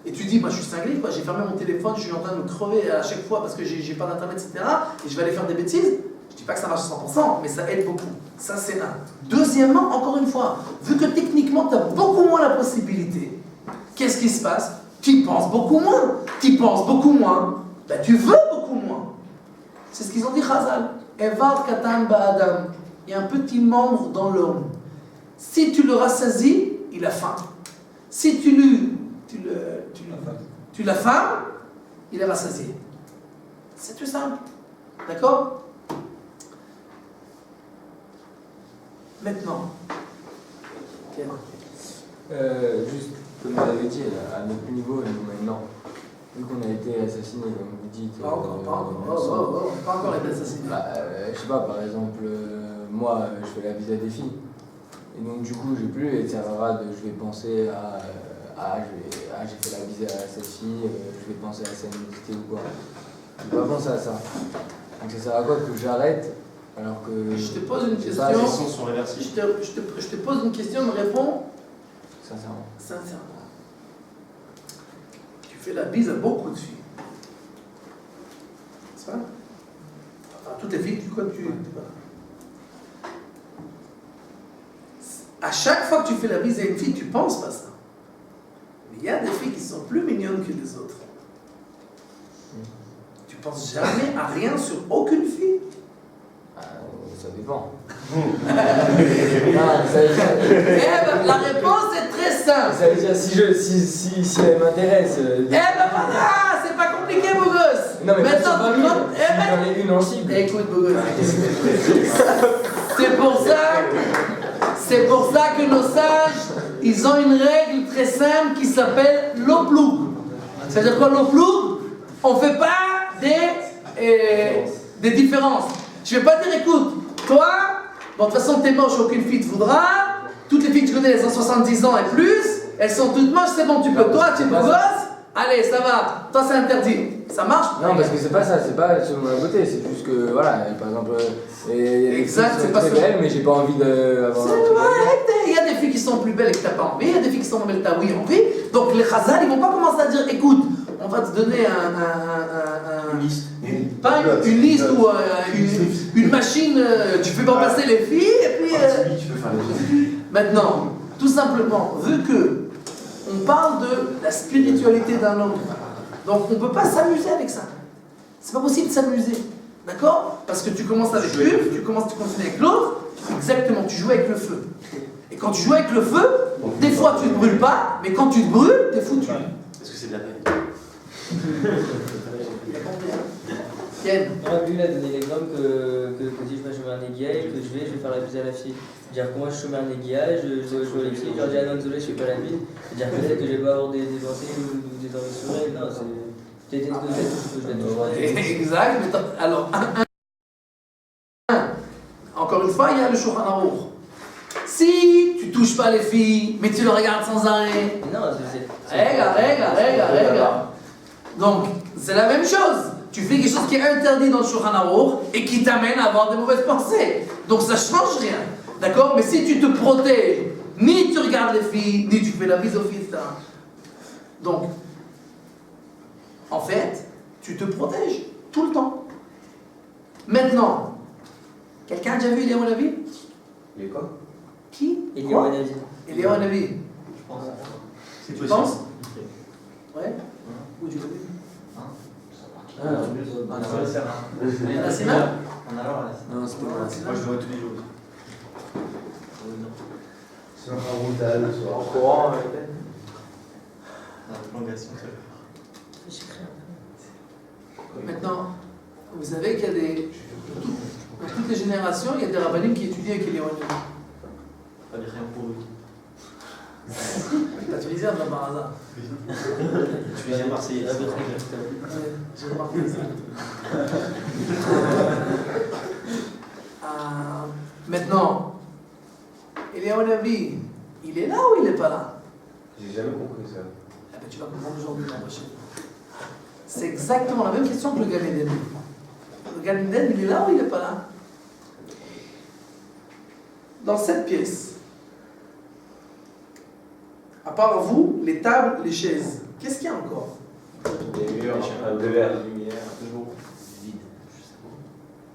[SPEAKER 3] et tu dis, moi je suis cinglé, quoi, j'ai fermé mon téléphone, je suis en train de me crever à chaque fois parce que j'ai pas d'internet, etc. Et je vais aller faire des bêtises. Je dis pas que ça marche à 100%, mais ça aide beaucoup. Ça, c'est un. Deuxièmement, encore une fois, vu que techniquement, tu as beaucoup moins la possibilité, qu'est-ce qui se passe? Tu y penses beaucoup moins. Tu penses beaucoup moins, ben, tu veux beaucoup moins. C'est ce qu'ils ont dit, Chazal. Evar katan ba'adam. Il y a un petit membre dans l'homme. Si tu le rassasies, il a faim. Si tu l'affames, il est rassasié. C'est tout simple. D'accord? Maintenant.
[SPEAKER 2] Juste, comme vous l'avez dit, à notre niveau, nous maintenant, vu qu'on a été assassinés, comme vous dites.
[SPEAKER 3] Pas encore été assassiné.
[SPEAKER 2] Je sais pas, par exemple, moi, je fais la visite à des filles. Et donc, du coup, j'ai plus les tirades, je vais penser à. J'ai fait la visite à cette fille, je vais penser à sa nudité ou quoi. Je vais pas penser à ça. Donc, ça sert à quoi que j'arrête alors que.
[SPEAKER 3] Je te pose une question.
[SPEAKER 4] Les sons sont réversibles.
[SPEAKER 3] Je te pose une question, me réponds.
[SPEAKER 2] Sincèrement.
[SPEAKER 3] Tu fais la bise à beaucoup de filles. C'est ça? Enfin, toutes les filles que tu connais, à chaque fois que tu fais la bise à une fille, tu penses pas ça. Mais il y a des filles qui sont plus mignonnes que les autres. Tu penses jamais à rien sur aucune fille.
[SPEAKER 2] Ça dépend.
[SPEAKER 3] La réponse est très simple.
[SPEAKER 2] Ça veut dire si elle m'intéresse.
[SPEAKER 3] Voilà, c'est pas compliqué, beau gosse.
[SPEAKER 2] Non, mais
[SPEAKER 3] maintenant,
[SPEAKER 2] j'en ai une en cible.
[SPEAKER 3] écoute, beau gosse. C'est pour ça que nos sages, ils ont une règle très simple qui s'appelle l'oploug. C'est-à-dire quoi l'oploug? On ne fait pas des différences. Je ne vais pas dire, écoute, toi, bon, de toute façon, t'es moche, aucune fille te voudra. Toutes les filles que tu connais, elles ont 70 ans et plus. Elles sont toutes moches, c'est bon, tu peux. Toi, tu es beau gosse. Allez, ça va. Toi, c'est interdit. Ça marche?
[SPEAKER 2] Non, parce que c'est pas ça, c'est pas selon la beauté, c'est juste que, voilà, par exemple,
[SPEAKER 3] Exact, c'est pas
[SPEAKER 2] très
[SPEAKER 3] selon-
[SPEAKER 2] belle, mais j'ai pas envie d'avoir
[SPEAKER 3] C'est vrai, il y a des filles qui sont plus belles et que t'as pas envie, il y a des filles qui sont belles et que t'as oui envie. Donc les chazal, ils vont pas commencer à dire, écoute, on va te donner
[SPEAKER 4] Une liste.
[SPEAKER 3] pas une liste ou une machine, tu fais pas passer les filles et puis.
[SPEAKER 4] Tu peux faire les choses.
[SPEAKER 3] Maintenant, tout simplement, vu que on parle de la spiritualité d'un homme, donc on peut pas s'amuser avec ça. C'est pas possible de s'amuser. D'accord? Parce que tu commences avec une, tu continues avec l'autre, exactement, tu joues avec le feu. Et quand tu joues avec le feu, des fois tu ne te brûles pas, mais quand tu te brûles, t'es foutu.
[SPEAKER 4] Parce que c'est de la peine.
[SPEAKER 3] Ken,
[SPEAKER 6] Lui, il a donné l'exemple que si je mets un aiguillage, que je vais faire la bise à la fille. C'est-à-dire que moi, je mets un aiguillage, je dois jouer avec les filles, je leur dis, ah non, désolé, je fais pas la bise. C'est-à-dire peut-être que je vais pas avoir des pensées ou des envies sur elle. Non, c'est peut-être que je la touche pas.
[SPEAKER 3] exact, mais alors, encore une fois, il y a le Shulchan Aruch. Si tu touches pas les filles, mais tu le regardes sans arrêt,
[SPEAKER 6] Non,
[SPEAKER 3] Regarde. Donc, c'est la même chose. Tu fais quelque chose qui est interdit dans le Shulchan Aruch et qui t'amène à avoir des mauvaises pensées. Donc, ça change rien. D'accord? Mais si tu te protèges, ni tu regardes les filles, ni tu fais la bise aux filles, etc. Donc, en fait, tu te protèges tout le temps. Maintenant, quelqu'un a déjà vu Eliyahu Hanavi?
[SPEAKER 4] Il est quoi?
[SPEAKER 3] Qui?
[SPEAKER 6] Il y a un avis.
[SPEAKER 3] Eliyahu Hanavi.
[SPEAKER 4] C'est
[SPEAKER 3] Tu
[SPEAKER 4] possible.
[SPEAKER 3] penses? Ouais? Où tu l'as vu? La Sénat?
[SPEAKER 2] Non, c'était pas ça.
[SPEAKER 4] Moi je le vois tous les jours.
[SPEAKER 7] Sur un routal le soir.
[SPEAKER 1] En courant,
[SPEAKER 4] La prolongation,
[SPEAKER 3] Maintenant, vous savez qu'il y a des. Dans toutes les générations, il y a des rabbinim qui étudient avec Eliyahu Hanavi.
[SPEAKER 4] pas de rien pour eux.
[SPEAKER 3] La Tunisienne, là, par hasard.
[SPEAKER 4] Tu es Marseillais.
[SPEAKER 3] Ouais, j'ai remarqué ça. Maintenant, Eliyahu Hanavi, il est là ou il n'est pas là?
[SPEAKER 7] J'ai jamais compris ça.
[SPEAKER 3] Ah ben, tu vas comprendre aujourd'hui, mon prochain. C'est exactement la même question que le Gan Eden. Le Gan Eden, il est là ou il n'est pas là? Dans cette pièce, à part vous, les tables, les chaises, qu'est-ce qu'il y a encore?
[SPEAKER 7] Des murs, de l'air, lumière.
[SPEAKER 4] Toujours vide.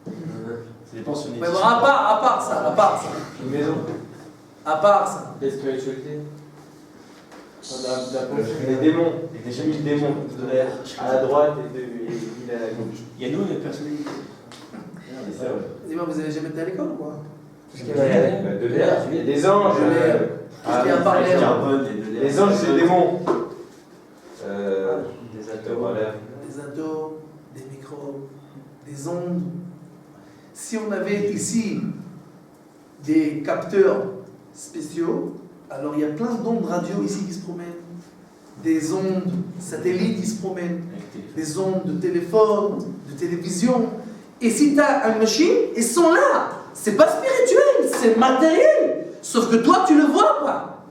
[SPEAKER 4] Ça dépend si on est.
[SPEAKER 3] Mais bon, à part ça.
[SPEAKER 7] Une maison.
[SPEAKER 3] À part ça.
[SPEAKER 2] La spiritualité.
[SPEAKER 7] Des démons.
[SPEAKER 4] Déjà
[SPEAKER 7] J'ai mis le démon
[SPEAKER 4] de l'air.
[SPEAKER 7] à la droite et il à la gauche.
[SPEAKER 4] Il y a nous, notre personnalité.
[SPEAKER 7] C'est ça, ouais.
[SPEAKER 3] Dis-moi, vous avez jamais été à l'école ou quoi?
[SPEAKER 7] De l'air, des anges.
[SPEAKER 3] De l'air. Qu'est-ce qu'il y a à part l'air?
[SPEAKER 4] Carbone et de l'air.
[SPEAKER 7] Les anges, c'est des démons.
[SPEAKER 4] Des atomes.
[SPEAKER 7] Voilà.
[SPEAKER 3] Des atomes, des microbes, des ondes. Si on avait ici des capteurs spéciaux, alors il y a plein d'ondes radio ici qui se promènent, des ondes satellites qui se promènent, des ondes de téléphone, de télévision. Et si tu as une machine, ils sont là. C'est pas spirituel, c'est matériel. Sauf que toi, tu le vois pas.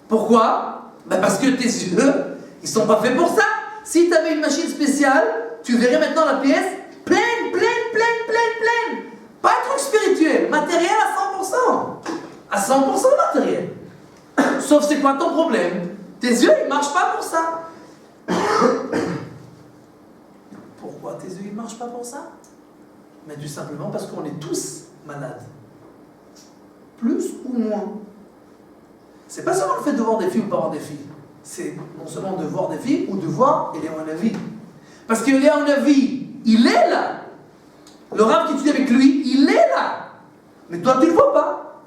[SPEAKER 3] Pourquoi? Ben parce que tes yeux, ils sont pas faits pour ça. Si tu avais une machine spéciale, tu verrais maintenant la pièce pleine. Pas un truc spirituel, matériel à 100%. À 100% matériel. Sauf c'est quoi ton problème? Tes yeux, ils marchent pas pour ça. Pourquoi tes yeux, ils marchent pas pour ça? Mais tout simplement parce qu'on est tous malades. Plus ou moins. C'est pas seulement le fait de voir des filles ou pas voir des filles. C'est non seulement de voir des filles ou de voir Eliyahu Hanavi. Parce que Eliyahu Hanavi, il est là. Le rabbin qui étudie avec lui, il est là. Mais toi, tu ne le vois pas.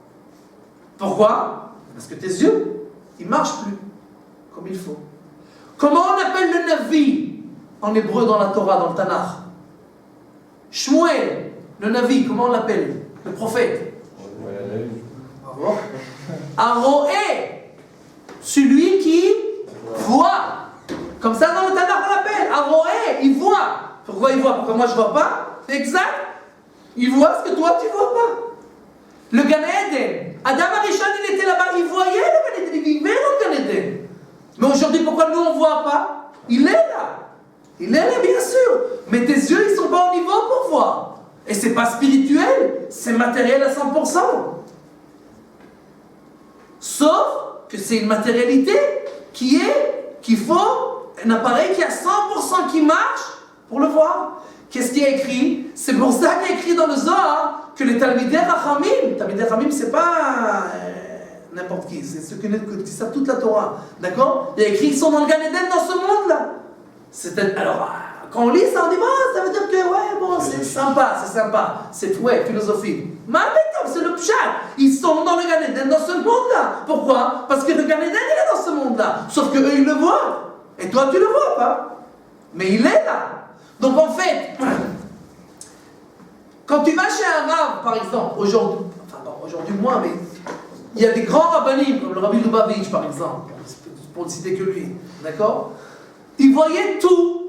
[SPEAKER 3] Pourquoi? Parce que tes yeux, ils ne marchent plus comme il faut. Comment on appelle le Navi en hébreu dans la Torah, dans le Tanakh? Shmuel, le Navi, comment on l'appelle? Le prophète. Bravo. Aroé, celui qui voit. Comme ça dans le Tanakh on l'appelle. Aroé, il voit. Pourquoi il voit? Pourquoi moi je vois pas? Exact. Il voit ce que toi tu vois pas. Le Gan Eden. Adam Arishon il était là-bas, il voyait le Gan Eden, il vivait dans le Gan Eden. Mais aujourd'hui pourquoi nous on voit pas? Il est là. Il est là bien sûr. Mais tes yeux ils sont pas au niveau pour voir. Et c'est pas spirituel, c'est matériel à 100%. Sauf que c'est une matérialité qu'il faut un appareil qui a 100% qui marche pour le voir. Qu'est-ce qui est écrit? C'est pour ça qu'il est écrit dans le Zohar que les Talmidei Chachamim, c'est pas n'importe qui, c'est ceux qui savent toute la Torah. D'accord? Il y a écrit qu'ils sont dans le Gan Eden dans ce monde-là. Alors, quand on lit ça, on dit, ça veut dire que, ouais, bon, c'est sympa, c'est ouais, philosophique. Mais c'est le pshat. Ils sont dans le Gan Eden dans ce monde-là. Pourquoi? Parce que le Gan Eden, il est dans ce monde-là. Sauf que eux, ils le voient. Et toi, tu le vois pas. Mais il est là. Donc en fait, quand tu vas chez un rab, par exemple, aujourd'hui moins, mais il y a des grands rabbinim, comme le rabbi Lubavitch, par exemple, pour ne citer que lui, d'accord? Il voyait tout.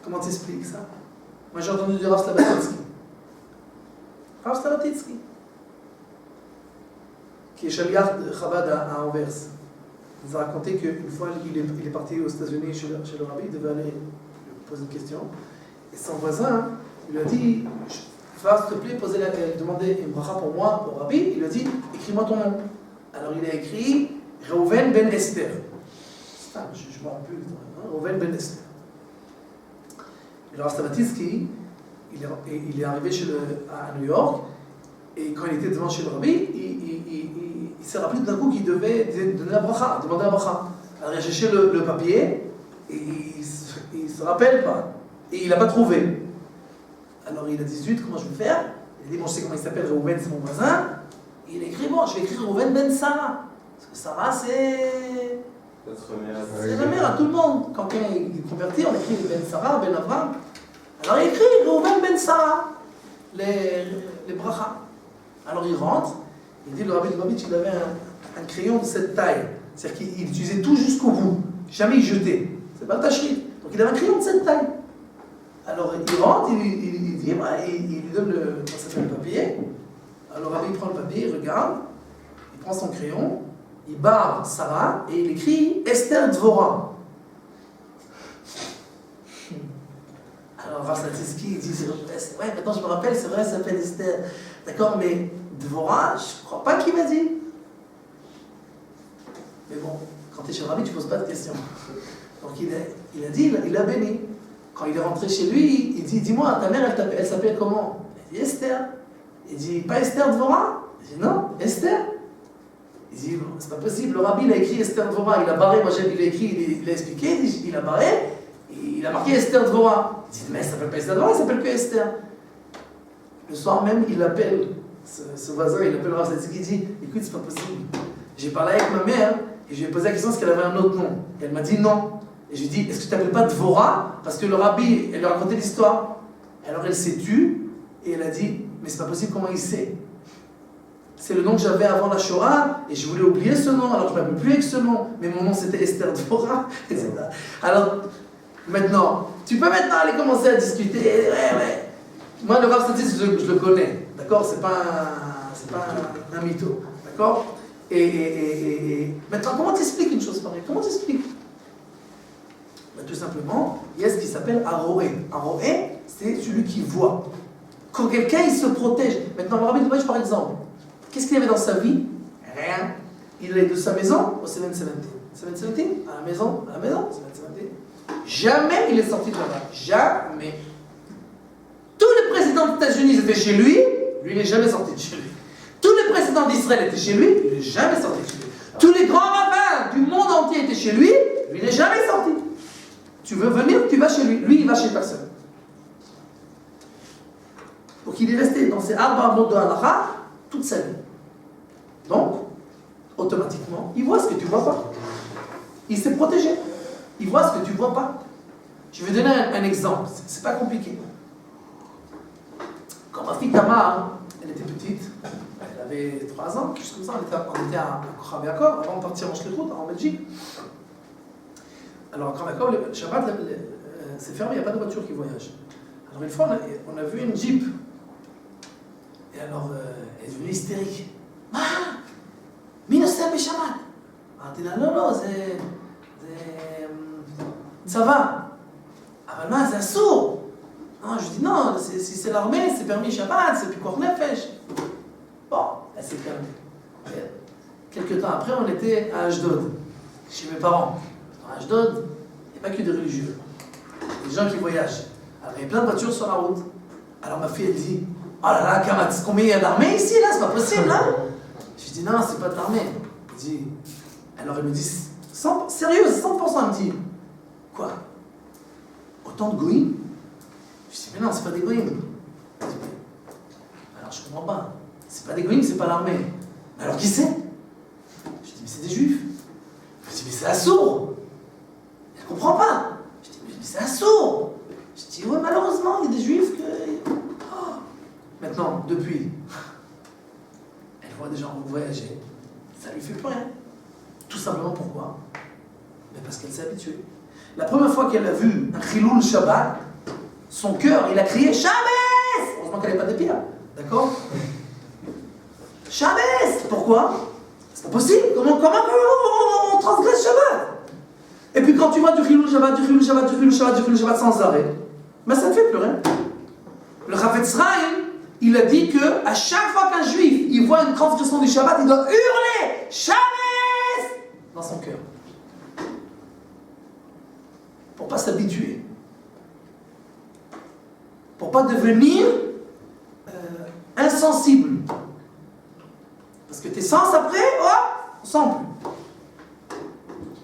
[SPEAKER 3] Comment t'expliques ça? Moi j'ai entendu du Rav Stavatitsky. Rav Stavatitsky, qui est chaliach de Chabad à Anvers. Il nous a raconté qu'une fois il est parti aux États-Unis chez le rabbi, il devait aller lui poser une question. Et son voisin lui a dit, s'il te plaît, demander une bracha pour moi, au rabbi. Il lui a dit, écris-moi ton nom. Alors il a écrit Reuven ben Esther. Je ne me rappelle plus, Reuven ben Esther. Et le Rav Stavatitsky, il est arrivé à New York, et quand il était devant chez le rabbi, il s'est rappelé d'un coup qu'il devait donner la bracha, demander la bracha. Alors il a cherché le papier, et il ne se rappelle pas, et il n'a pas trouvé. Alors il a dit, zut, comment je vais faire? Il a dit, bon, je sais comment il s'appelle, Reuven, c'est mon voisin. Et il a écrit, bon, je vais écrire Reuven ben Sarah. Parce que Sarah, c'est la mère à tout le monde. Quand quelqu'un est converti, on écrit Ben Sarah, Ben Avram. Alors il écrit Reuven ben Sarah, les brachas. Alors il rentre, il dit, le rabbi Lubavitch, il avait un crayon de cette taille. C'est-à-dire qu'il utilisait tout jusqu'au bout. Jamais il jetait. C'est pas le tachrit. Donc il avait un crayon de cette taille. Alors il rentre, il dit, il lui donne le papier. Alors le rabbi prend le papier, il regarde, il prend son crayon, il barre Sarah et il écrit Esther Dvorah. Alors Rav Stavatitsky, il dit, ouais, maintenant je me rappelle, c'est vrai, ça s'appelle Esther. D'accord, mais Dvorah, je ne crois pas qu'il m'a dit. Mais bon, quand tu es chez le rabbi, tu ne poses pas de questions. Donc il a dit, il a béni. Quand il est rentré chez lui, il dit, dis-moi, ta mère, elle s'appelle comment? Il dit Esther. Il dit, pas Esther Dvorah? Il dit, non, Esther. Il dit, c'est pas possible, le rabbi, il a écrit Esther Dvorah, il a barré, moi il a écrit, il a expliqué, il a barré, il a marqué Esther Dvorah. Il dit, mais elle s'appelle pas Esther Dvorah, elle s'appelle que Esther. Le soir même, il appelle, ce voisin, il appelle Rav Stavatitsky, il dit, écoute, c'est pas possible. J'ai parlé avec ma mère, et je lui ai posé la question, est-ce qu'elle avait un autre nom? Et elle m'a dit non. Et je lui ai dit, est-ce que tu t'appelles pas Dvorah? Parce que le rabbi, elle lui a raconté l'histoire. Alors elle s'est tue, et elle a dit, mais c'est pas possible, comment il sait? C'est le nom que j'avais avant la Shoah, et je voulais oublier ce nom, alors je ne m'appelle plus avec ce nom. Mais mon nom c'était Esther Dvorah, etc. Alors, maintenant, tu peux maintenant aller commencer à discuter. Ouais. Moi, le Rav Stavatitsky, je le connais, d'accord? C'est pas un mytho, d'accord? Et maintenant, comment t'expliques une chose pareille? Comment t'expliques? Ben, tout simplement, il y a ce qui s'appelle Aroé. Aroé, c'est celui qui voit. Quand quelqu'un, il se protège. Maintenant, le rabbi Lubavitch, par exemple, qu'est-ce qu'il avait dans sa vie? Rien. Il allait de sa maison au 770. 770, à la maison, 770. Jamais il est sorti de là-bas. Jamais. Tous les présidents des États-Unis étaient chez lui, il n'est jamais sorti de chez lui. Tous les présidents d'Israël étaient chez lui, il n'est jamais sorti de chez lui. Tous les grands rabbins du monde entier étaient chez lui, il n'est jamais sorti. Tu veux venir, tu vas chez lui. Lui, il va chez personne. Donc il est resté dans ces arbres de halakha toute sa vie. Donc, automatiquement, il voit ce que tu ne vois pas. Il s'est protégé. Il voit ce que tu ne vois pas. Je vais donner un exemple. C'est pas compliqué. Quand ma fille Tamar, elle était petite, elle avait 3 ans, quelque chose comme ça, on était à Kochav Yaakov, avant de partir en Shlichut, en Belgique. Alors à Kochav Yaakov, le Shabbat, c'est fermé, il n'y a pas de voiture qui voyage. Alors une fois, on a vu une Jeep. Et alors, elle est devenue hystérique. Ma, Minosem Beshamat. אמרתי לה, לא, זה צבא. אבל מה, זה אסור. Non, je dis non, si c'est l'armée, c'est permis Shabbat, c'est pikuach nefesh. Bon, elle s'est calmée. Quelques temps après, on était à Ashdod, chez mes parents. À Ashdod, il n'y a pas que des religieux. Des gens qui voyagent. Alors, il y a plein de voitures sur la route. Alors ma fille, elle dit, oh là là, Kamatz, combien il y a d'armée ici, là, c'est pas possible, là. Je dis, non, c'est pas de l'armée. Alors elle me dit, sérieux, 100%, elle me dit, quoi? Autant de goïms? Je dis, mais non, c'est pas des goïms. Alors je comprends pas. C'est pas des goïms, c'est pas l'armée. Alors qui c'est? Je dis, mais c'est des juifs. Je dis, mais c'est assourd. Elle comprend pas. Je dis, mais c'est assourd. Je dis, ouais, malheureusement, il y a des juifs que... Oh. Maintenant, depuis, elle voit des gens voyager. Ça lui fait plus rien. Tout simplement pourquoi? Mais parce qu'elle s'est habituée. La première fois qu'elle a vu un Chiloul Shabbat, son cœur, il a crié Shabbat! Heureusement qu'elle n'est pas d'épire. D'accord? Shabbat! Pourquoi? C'est pas possible. Comment on transgresse Shabbat? Et puis quand tu vois du Chiloul Shabbat, du Chiloul Shabbat, du Chiloul Shabbat, du Chiloul Shabbat sans arrêt, mais ça ne fait plus rien. Le Chafetz Chaim, il a dit que à chaque fois qu'un juif il voit une transgression du Shabbat, il doit hurler Shabbat dans son cœur. Pour pas s'habituer. Pour pas devenir insensible. Parce que tes sens après, on sent plus.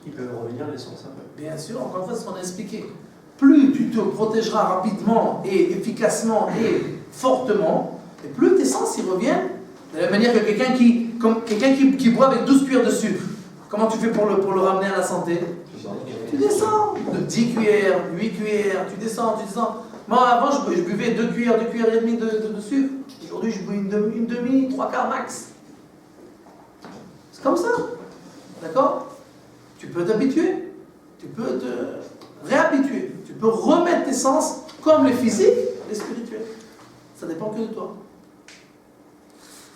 [SPEAKER 4] Ils peuvent revenir les sens après.
[SPEAKER 3] Bien sûr, encore une fois, c'est ce qu'on a expliqué. Plus tu te protégeras rapidement et efficacement et fortement, et plus tes sens y reviennent. De la manière que quelqu'un qui boit avec 12 cuillères de sucre, comment tu fais pour le ramener à la santé? Tu descends de 10 cuillères, 8 cuillères, tu descends. Moi, avant, je buvais 2 cuillères et demie de sucre. Aujourd'hui, je bois une demi, 3/4 max. C'est comme ça. D'accord? Tu peux t'habituer. Tu peux te réhabituer. Tu peux remettre tes sens comme les physiques, les spirituels. Ça dépend que de toi.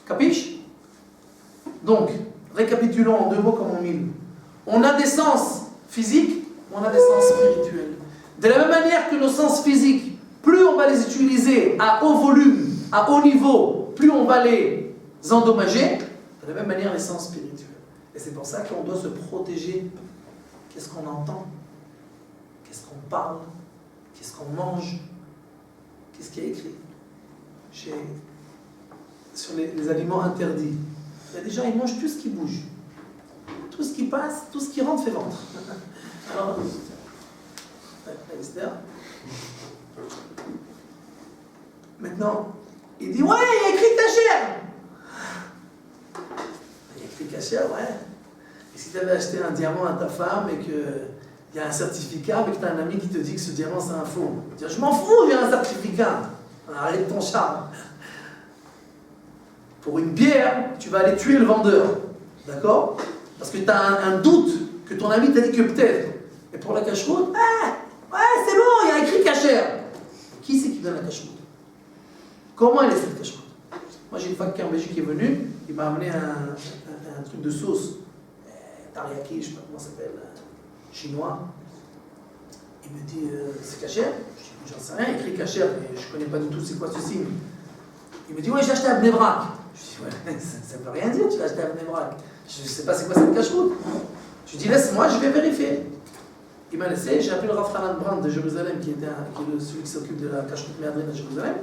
[SPEAKER 3] Capiche? Donc, récapitulons en 2 mots comme en 1000. On a des sens physiques, on a des sens spirituels. De la même manière que nos sens physiques, plus on va les utiliser à haut volume, à haut niveau, plus on va les endommager, de la même manière les sens spirituels. Et c'est pour ça qu'on doit se protéger. Qu'est-ce qu'on entend? Qu'est-ce qu'on parle? Qu'est-ce qu'on mange? Qu'est-ce qui est écrit sur les aliments interdits? Il y a des gens, ils mangent tout ce qui bouge. Tout ce qui passe, tout ce qui rentre fait ventre. Alors, Esther. Maintenant, il dit, ouais, il y a écrit cachère. Il y a écrit cachère, ouais. Et si tu avais acheté un diamant à ta femme et qu'il y a un certificat, mais que tu as un ami qui te dit que ce diamant c'est un faux, tu dis, je m'en fous, j'ai un certificat. Arrête ton charme. Pour une bière, tu vas aller tuer le vendeur. D'accord? Parce que tu as un doute que ton ami t'a dit que peut-être. Et pour la cache-route, ouais, c'est bon, il y a écrit cachère. Qui c'est qui donne la cache-route? Comment elle est cette cache-route? Moi, j'ai une fois qu'un Belgique qui est venu, il m'a amené un truc de sauce. Teriyaki, je ne sais pas comment ça s'appelle, chinois. Il me dit, c'est cachère? Je dis, j'en sais rien, il écrit cachère, mais je ne connais pas du tout c'est quoi ce signe. Il me dit, ouais, j'ai acheté à Bnei Brak. Je dis, ouais, ça ne veut rien dire, tu l'as acheté à Bnei Brak. Je ne sais pas c'est quoi cette cache-route. Je lui dis, laisse-moi, je vais vérifier. Il m'a laissé, j'ai appelé le Rav Hanan Brand de Jérusalem, qui est celui qui s'occupe de la cache-route méadrine à Jérusalem.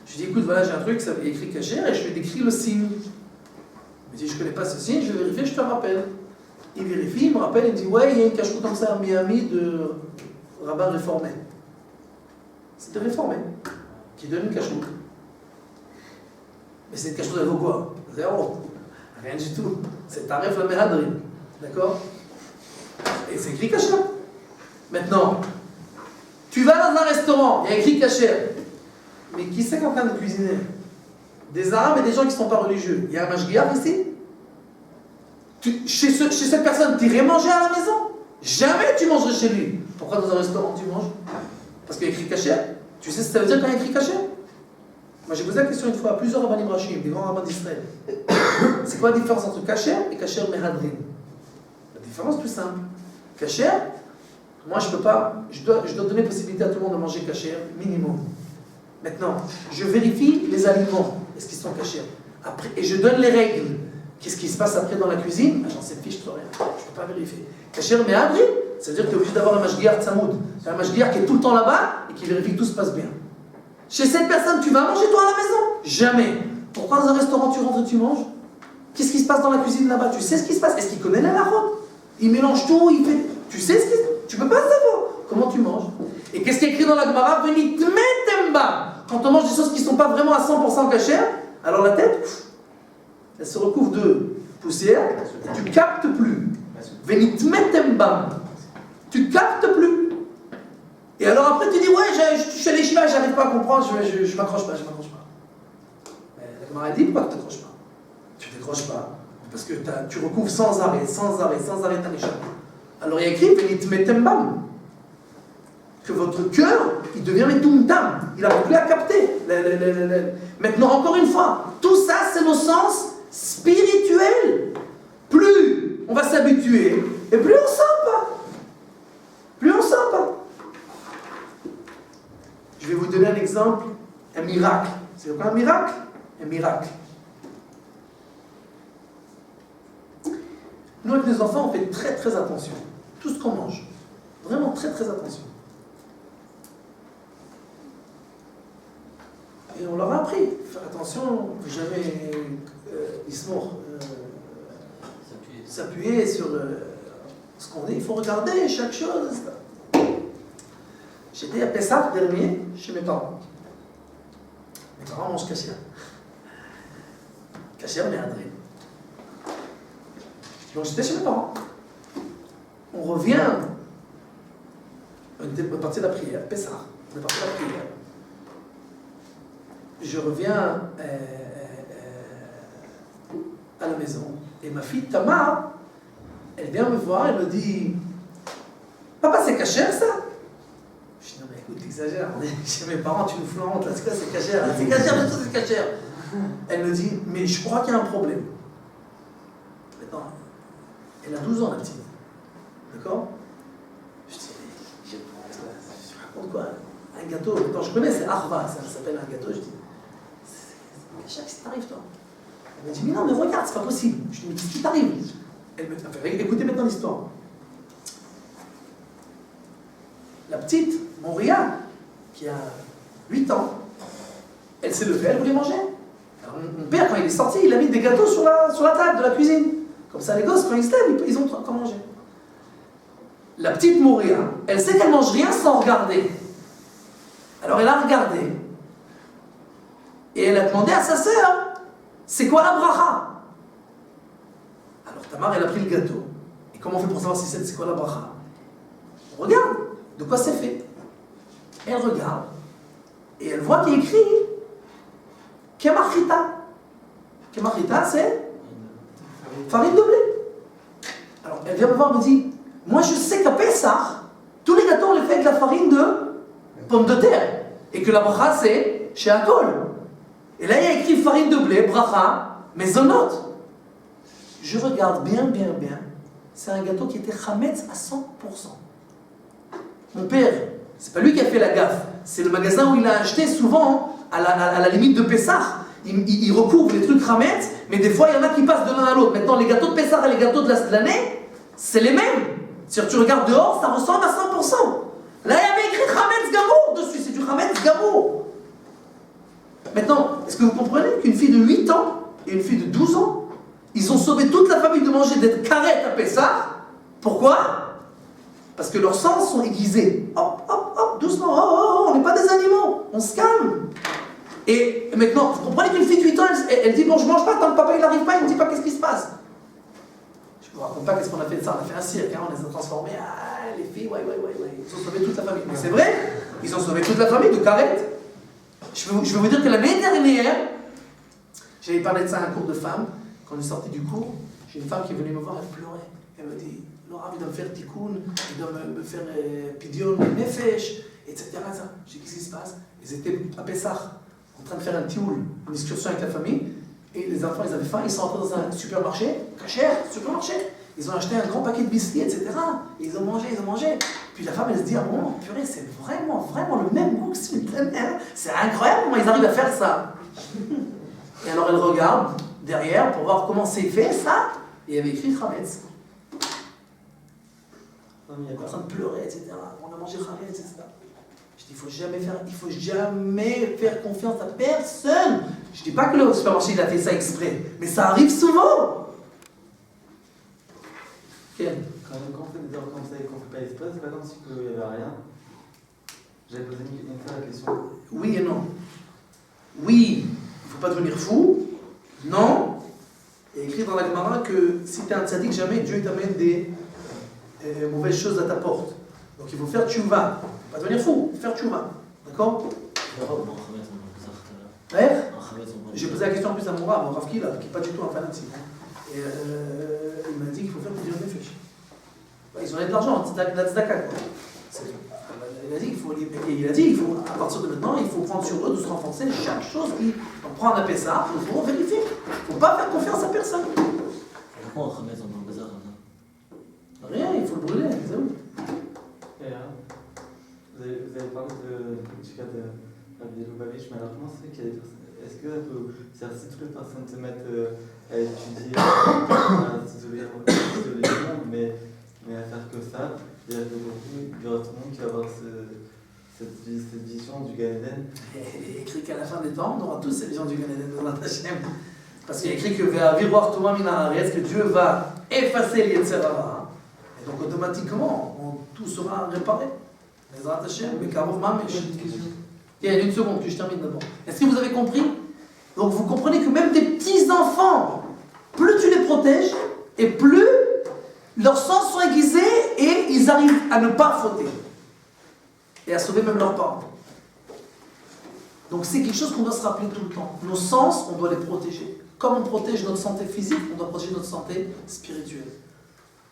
[SPEAKER 3] Je lui dis, écoute, voilà, j'ai un truc, ça est écrit cachère, et je lui ai décrit le signe. Il me dit, je ne connais pas ce signe, je vais vérifier, je te rappelle. Il vérifie, il me rappelle, il me dit, ouais, il y a une cache-route comme ça à Miami de rabbin réformé. C'était réformé, qui donne une cache-route. Mais cette cache-route, elle vaut quoi? 0. Rien du tout. C'est tarif la méhadrine. D'accord? Et c'est écrit cachère. Maintenant, tu vas dans un restaurant, il y a écrit cachère. Mais qui c'est qui est en train de cuisiner? des Arabes et des gens qui ne sont pas religieux. Il y a un mashgiach ici. Chez cette personne, tu irais manger à la maison? Jamais tu mangerais chez lui. Pourquoi dans un restaurant tu manges? Parce qu'il y a écrit kasher. Tu sais ce que ça veut dire quand il y a écrit kasher? Moi j'ai posé la question une fois à plusieurs rabbins Ibrahim, des grands rabbins d'Israël. C'est quoi la différence entre kasher et kasher mehadrin? La différence est tout simple. Kasher, moi je peux pas, je dois donner possibilité à tout le monde de manger kasher, minimum. Maintenant, je vérifie les aliments, est-ce qu'ils sont cachés? Après, et je donne les règles. Qu'est-ce qui se passe après dans la cuisine? J'en sais fiche, je ne peux pas vérifier. Kasher mehadrin, c'est-à-dire que tu es obligé d'avoir un mashgiach tzamoud. C'est un mashgiach qui est tout le temps là-bas et qui vérifie que tout se passe bien. Chez cette personne, tu vas manger toi à la maison? Jamais. Pourquoi dans un restaurant tu rentres et tu manges? Qu'est-ce qui se passe dans la cuisine là-bas? Tu sais ce qui se passe? Est-ce qu'il connaît la halachot? Il mélange tout, il fait... Tu sais ce qui se passe? Tu peux pas savoir comment tu manges. Et qu'est-ce qui est écrit dans la Gemara? Venit metemba. Quand on mange des choses qui ne sont pas vraiment à 100% cachères, alors la tête, elle se recouvre de poussière, tu captes plus. Venit metemba. Tu captes plus. Et alors après tu dis, ouais, je suis allé chez là, j'arrive pas à comprendre, je m'accroche pas. Mais la Gemara dit, pourquoi tu t'accroches pas? Tu t'accroches pas. Parce que tu recouvres sans arrêt ta neshama. Alors il y a écrit, venit metembam. Que votre cœur, il devient metumtam. Il n'a plus à capter. Maintenant, encore une fois, tout ça, c'est nos sens spirituels. Plus on va s'habituer, et plus on sent pas. Je vais vous donner un exemple, un miracle. C'est quoi un miracle? Un miracle. Nous, avec les enfants, on fait très très attention. Tout ce qu'on mange. Vraiment très très attention. Et on leur a appris. Faire attention, jamais s'appuyer sur ce qu'on dit. Il faut regarder chaque chose. J'étais à Pessah dernier chez mes parents. Mes parents mangent kasher. Kasher mehadrin. Donc j'étais chez mes parents. On revient. On était parti de la prière, Pessah. On est parti de la prière. Je reviens à la maison. Et ma fille Tamar, elle vient me voir, elle me dit, papa, c'est cachère ça? Je dis, non mais écoute, t'exagères, on est chez mes parents, tu nous fous la honte, là, c'est quoi, c'est cachère? C'est cachère, bien sûr, c'est cachère. Elle me dit, mais je crois qu'il y a un problème. Maintenant, elle a 12 ans, la petite. D'accord? Je dis, je raconte quoi? Un gâteau, quand je connais, c'est Arva, ça s'appelle un gâteau, je dis, c'est qu'est-ce qui t'arrive toi? Elle m'a dit, mais non, mais regarde, c'est pas possible. Je dis, mais qu'est-ce qui t'arrive? Elle me dit, enfin, écoutez maintenant l'histoire. La petite, Moria, qui a 8 ans, elle s'est levée, elle voulait manger. Alors, mon père, quand il est sorti, il a mis des gâteaux sur la table de la cuisine. Comme ça, les gosses, quand ils se lèvent, ils ont quoi manger. La petite Moria, elle sait qu'elle mange rien sans regarder. Alors elle a regardé. Et elle a demandé à sa sœur, c'est quoi la bracha? Alors Tamar, elle a pris le gâteau. Et comment on fait pour savoir si c'est quoi la bracha? On regarde de quoi c'est fait. Elle regarde. Et elle voit qu'il y a écrit Kemachita. Kemachita, c'est farine de blé. Alors elle vient me voir et me dit, moi je sais qu'à Pessah, tous les gâteaux on les fait avec la farine de pommes de terre. Et que la bracha c'est chez Akol. Et là il y a écrit farine de blé, bracha, mezonot. Je regarde bien. C'est un gâteau qui était chametz à 100%. Mon père, c'est pas lui qui a fait la gaffe. C'est le magasin où il a acheté souvent, à la limite de Pessah. Il recouvre les trucs chametz, mais des fois il y en a qui passent de l'un à l'autre. Maintenant les gâteaux de Pessah et les gâteaux de l'année, c'est les mêmes. C'est-à-dire tu regardes dehors, ça ressemble à 100%. Là il y avait écrit chametz gamour dessus, c'est du chametz gamour. Maintenant, est-ce que vous comprenez qu'une fille de 8 ans et une fille de 12 ans, ils ont sauvé toute la famille de manger d'être carrette à Pessah? Pourquoi? Parce que leurs sens sont aiguisés. Hop, doucement, on n'est pas des animaux, on se calme. Et maintenant, vous comprenez qu'une fille de 8 ans, elle dit, bon, je mange pas, tant que papa il n'arrive pas, il ne me dit pas qu'est-ce qui se passe. Je ne vous raconte pas qu'est-ce qu'on a fait de ça, on a fait un cirque, hein, on les a transformés, les filles, ouais, ils ont sauvé toute la famille. Mais c'est vrai, ils ont sauvé toute la famille de carrette. Je vais vous dire que l'année dernière, J'avais parlé de ça à un cours de femmes. Quand on est sorti du cours, j'ai une femme qui est venue me voir, elle pleurait. Elle me dit, Laura, il doit me faire tikkun, il doit me faire pidion, nefesh, etc. Je dis, qu'est-ce qui se passe? Ils étaient à Pessah, en train de faire un tioul, une excursion avec la famille. Et les enfants, ils avaient faim, ils sont entrés dans un supermarché, cachère, supermarché. Ils ont acheté un grand paquet de biscuits, etc. Et ils ont mangé. Puis la femme, elle se dit, ah bon, purée, c'est vraiment le même goût que celui de la mère. C'est incroyable comment ils arrivent à faire ça. Et alors elle regarde derrière pour voir comment c'est fait ça. Et il y avait écrit Chametz. En train de pleurer, etc. On a mangé Chametz, etc. Je dis, il faut jamais faire confiance à personne. Je dis pas que le supermarché il a fait ça exprès, mais ça arrive souvent. Ken.
[SPEAKER 8] Quand on fait des heures comme ça et qu'on ne fait pas exprès, c'est pas comme si il n'y avait rien. J'avais posé une fois la question.
[SPEAKER 3] Oui et non. Oui, il ne faut pas devenir fou. Non. Il y a écrit dans la Gemara que si tu es un tzaddik, jamais Dieu t'amène des mauvaises choses à ta porte. Donc il faut faire tchouva. Pas devenir fou, faire tchouva. D'accord? J'ai posé la question en plus à mon Rav Kila, qui n'est pas du tout un fanatique. Et il m'a dit qu'il faut faire plusieurs nefesh. Ils ont de l'argent, la tzedaka. Il a dit qu'il faut, à partir de maintenant, il faut prendre sur eux de se renforcer chaque chose qui. On prend un Pessah, il faut vérifier. Il ne faut pas faire confiance à personne.
[SPEAKER 1] Pourquoi on remet dans le bazar là?
[SPEAKER 3] Rien, il faut le brûler, c'est où?
[SPEAKER 8] Vous avez parlé du cas de Rabbi Lubavitch, mais alors comment c'est qu'il y a des personnes. Est-ce que si toutes les personnes se mettent à étudier, à s'isoler du monde, mais à faire que ça, c'est-à-dire qu'il y aura tout le monde qui va avoir cette vision du Gan Eden?
[SPEAKER 3] Il est écrit qu'à la fin des temps, on aura tous cette vision du Gan Eden dans notre Hashem. Parce qu'il est écrit que que Dieu va effacer les Yetzer Hara. Et donc automatiquement, tout sera réparé. Les Hashem, mais Karov Mamesh. Il y a une seconde que je termine d'abord. Est-ce que vous avez compris? Donc vous comprenez que même tes petits-enfants, plus tu les protèges, et plus leurs sens sont aiguisés et ils arrivent à ne pas fauter. Et à sauver même leurs parents. Donc c'est quelque chose qu'on doit se rappeler tout le temps. Nos sens, on doit les protéger. Comme on protège notre santé physique, on doit protéger notre santé spirituelle.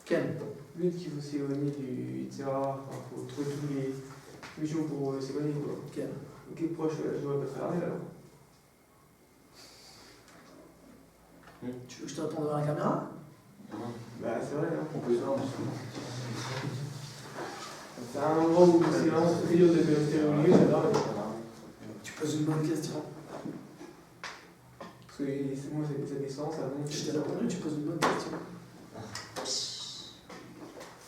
[SPEAKER 3] Ken?
[SPEAKER 9] Le but qu'il faut s'éloigner du etc. Il faut trouver tous les jours pour s'éloigner.
[SPEAKER 3] Ken?
[SPEAKER 9] Ok, proche, je devrais pas faire alors.
[SPEAKER 3] Tu veux que je te réponde devant la caméra?
[SPEAKER 9] Bah c'est vrai, hein. On peut se voir. C'est un endroit où c'est vraiment très dur de rester au milieu, j'adore.
[SPEAKER 3] Tu poses une bonne question.
[SPEAKER 9] Parce que c'est moi, ça descend, ça monte.
[SPEAKER 3] Je t'ai répondu, tu poses une bonne question.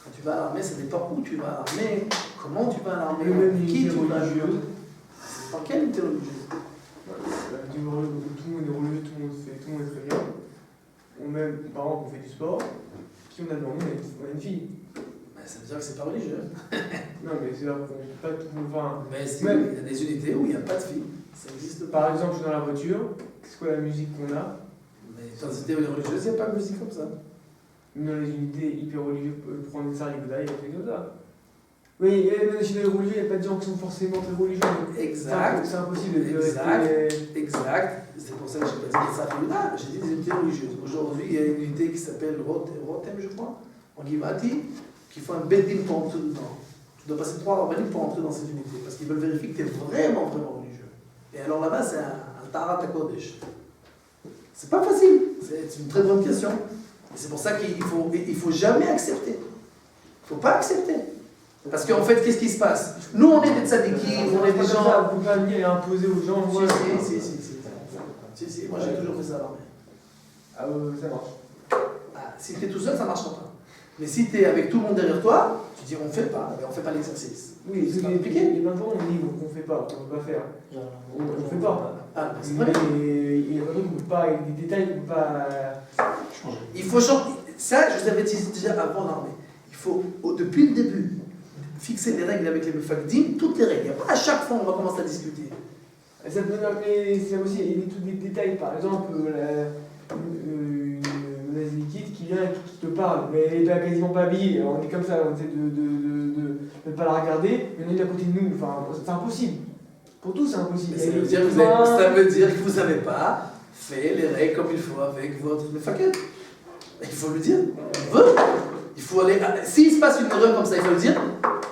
[SPEAKER 3] Quand tu vas à l'armée, ça dépend où tu vas à l'armée, comment tu vas à l'armée, qui tu vas. Par quelle unité religieuse?
[SPEAKER 9] Du moment où tout le monde est religieux, tout le monde est très bien. Même, par exemple, on fait du sport. Qui on a devant nous? On a une fille.
[SPEAKER 3] Bah, ça veut dire que c'est pas religieux.
[SPEAKER 9] Non, mais c'est là qu'on ne pas tout. Enfin,
[SPEAKER 3] mais il y a des unités où il n'y a pas de filles. Ça existe pas.
[SPEAKER 9] Par exemple, je suis dans la voiture. Qu'est-ce que la musique qu'on a?
[SPEAKER 3] Mais dans les unités religieuses, il n'y a pas de musique comme ça.
[SPEAKER 9] Dans les unités hyper religieuses, pour prendre des sardes, il y a des trucs comme ça. Oui, dans les unités religieuses, il n'y a pas de gens qui sont forcément très religieux.
[SPEAKER 3] Exact.
[SPEAKER 9] C'est impossible de
[SPEAKER 3] Exact. C'est pour ça que je n'ai pas dit ça là. J'ai dit des unités religieuses. Aujourd'hui, il y a une unité qui s'appelle Rotem, je crois, en Givati, qui font un bedding pour entrer dedans. Tu dois passer 3 organiques pour entrer dans cette unité, parce qu'ils veulent vérifier que tu es vraiment religieux. Et alors là-bas, c'est un Tarat HaKodesh. C'est pas facile. C'est une très bonne question. Et c'est pour ça qu'il faut jamais accepter. Il ne faut pas accepter. Parce qu'en fait, qu'est-ce qui se passe? Nous, on est des tzadikim, on est des gens.
[SPEAKER 9] On ne peut pas venir et imposer aux gens.
[SPEAKER 3] Si, moi j'ai toujours fait ça à l'armée.
[SPEAKER 9] Ah ça marche.
[SPEAKER 3] Ah, si tu es tout seul, ça ne marchera pas. Mais si tu es avec tout le monde derrière toi, tu dis on ne fait pas l'exercice.
[SPEAKER 9] Oui, c'est compliqué. Il y a plein de gens qui disent qu'on ne fait pas, on ne peut pas faire. On ne fait pas.
[SPEAKER 3] Ah, c'est
[SPEAKER 9] mais
[SPEAKER 3] vrai.
[SPEAKER 9] il y a plein de gens qui ne peuvent pas, avec des détails, qui ne peuvent pas
[SPEAKER 3] changer. Il faut changer. Ça, je vous avais dit déjà avant l'armée. Il faut, depuis le début, fixer des règles avec les mefakdim, toutes les règles. Il n'y a pas à chaque fois on va commencer à discuter.
[SPEAKER 9] Ça peut donner, c'est aussi, il y a tous des détails, par exemple, une liquide qui vient et qui te parle, mais elle n'est quasiment pas habillée, alors on est comme ça, on essaie de ne pas la regarder, mais on est à côté de nous, enfin, c'est impossible. Pour tous, c'est impossible.
[SPEAKER 3] Ça veut dire que vous n'avez pas fait les règles comme il faut avec votre mefaket. Il faut le dire. On veut. Il faut aller. S'il se passe une erreur comme ça, il faut le dire.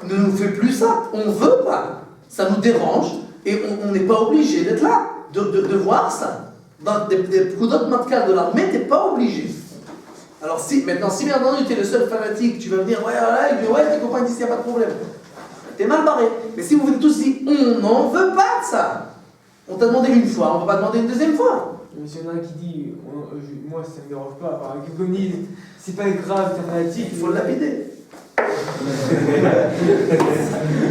[SPEAKER 3] Ne nous fais plus ça. On veut pas. Ça nous dérange et on n'est pas obligé d'être là, de voir ça. Dans des produits matkal de l'armée, t'es pas obligé. Alors si bien entendu tu es le seul fanatique, tu vas venir, ouais, tes copains disent qu'il n'y a pas de problème. T'es mal barré. Mais si vous venez tous dire, on n'en veut pas de ça. On t'a demandé une fois, on va pas demander une deuxième fois.
[SPEAKER 9] Mais s'il y en a un qui dit, moi ça me dérange pas, par exemple, comme dit, c'est pas grave, t'es fanatique,
[SPEAKER 3] Il faut l'habiter.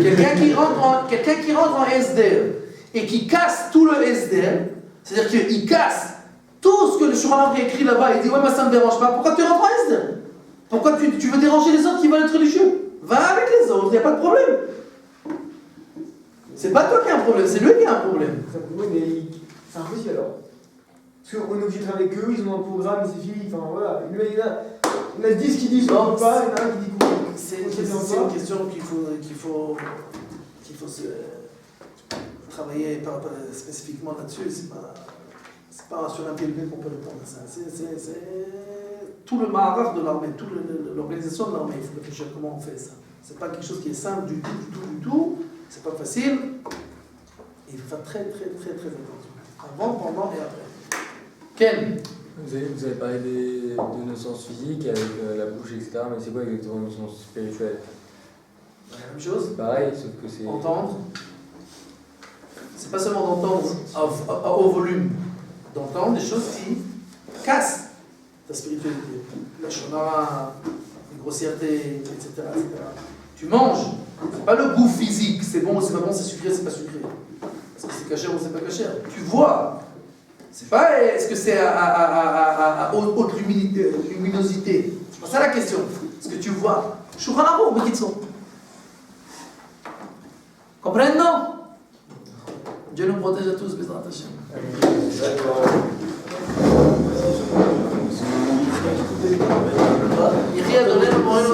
[SPEAKER 3] Quelqu'un qui rentre en SDL et qui casse tout le SDL, c'est-à-dire qu'il casse tout ce que le Shulchan Aruch a écrit là-bas, il dit ouais, moi ça me dérange pas, pourquoi tu rentres en SDL? Pourquoi tu veux déranger les autres qui veulent être religieux? Va avec les autres, il n'y a pas de problème. C'est pas toi qui as un problème, c'est lui qui a un problème.
[SPEAKER 9] Oui, mais c'est impossible alors. Parce qu'on est obligé de travailler avec eux, ils ont un programme et c'est fini. Enfin voilà. Il y en a 10 qui disent qu'on peut pas, il y en a un qui dit qu'on peut.
[SPEAKER 3] C'est une question qu'il faut se travailler spécifiquement là-dessus. C'est pas sur un pied levé qu'on peut répondre à ça. C'est tout le maharach de l'armée, toute l'organisation de l'armée. Il faut réfléchir comment on fait ça. C'est pas quelque chose qui est simple du tout. C'est pas facile. Il faut faire très attention. Avant, pendant et après. Ken?
[SPEAKER 2] Vous avez parlé de nos sens physiques avec la bouche, etc. Mais c'est quoi exactement nos sens spirituels?
[SPEAKER 3] La même chose.
[SPEAKER 2] C'est pareil, sauf que c'est.
[SPEAKER 3] Entendre. C'est pas seulement d'entendre au volume. D'entendre des choses qui cassent ta spiritualité. La shona, les grossièretés, etc. Tu manges. C'est pas le goût physique. C'est bon ou c'est pas bon, c'est sucré, c'est pas sucré. Est-ce que c'est cachère ou c'est pas cachère? Tu vois. C'est pas est-ce que c'est à haute luminosité. C'est pas ça la question. Est-ce que tu vois? Shulchan Aruch, mais qui sont? Comprendo? Dieu nous protège à tous, Bezrat Hashem. Il rit à donner le moyen.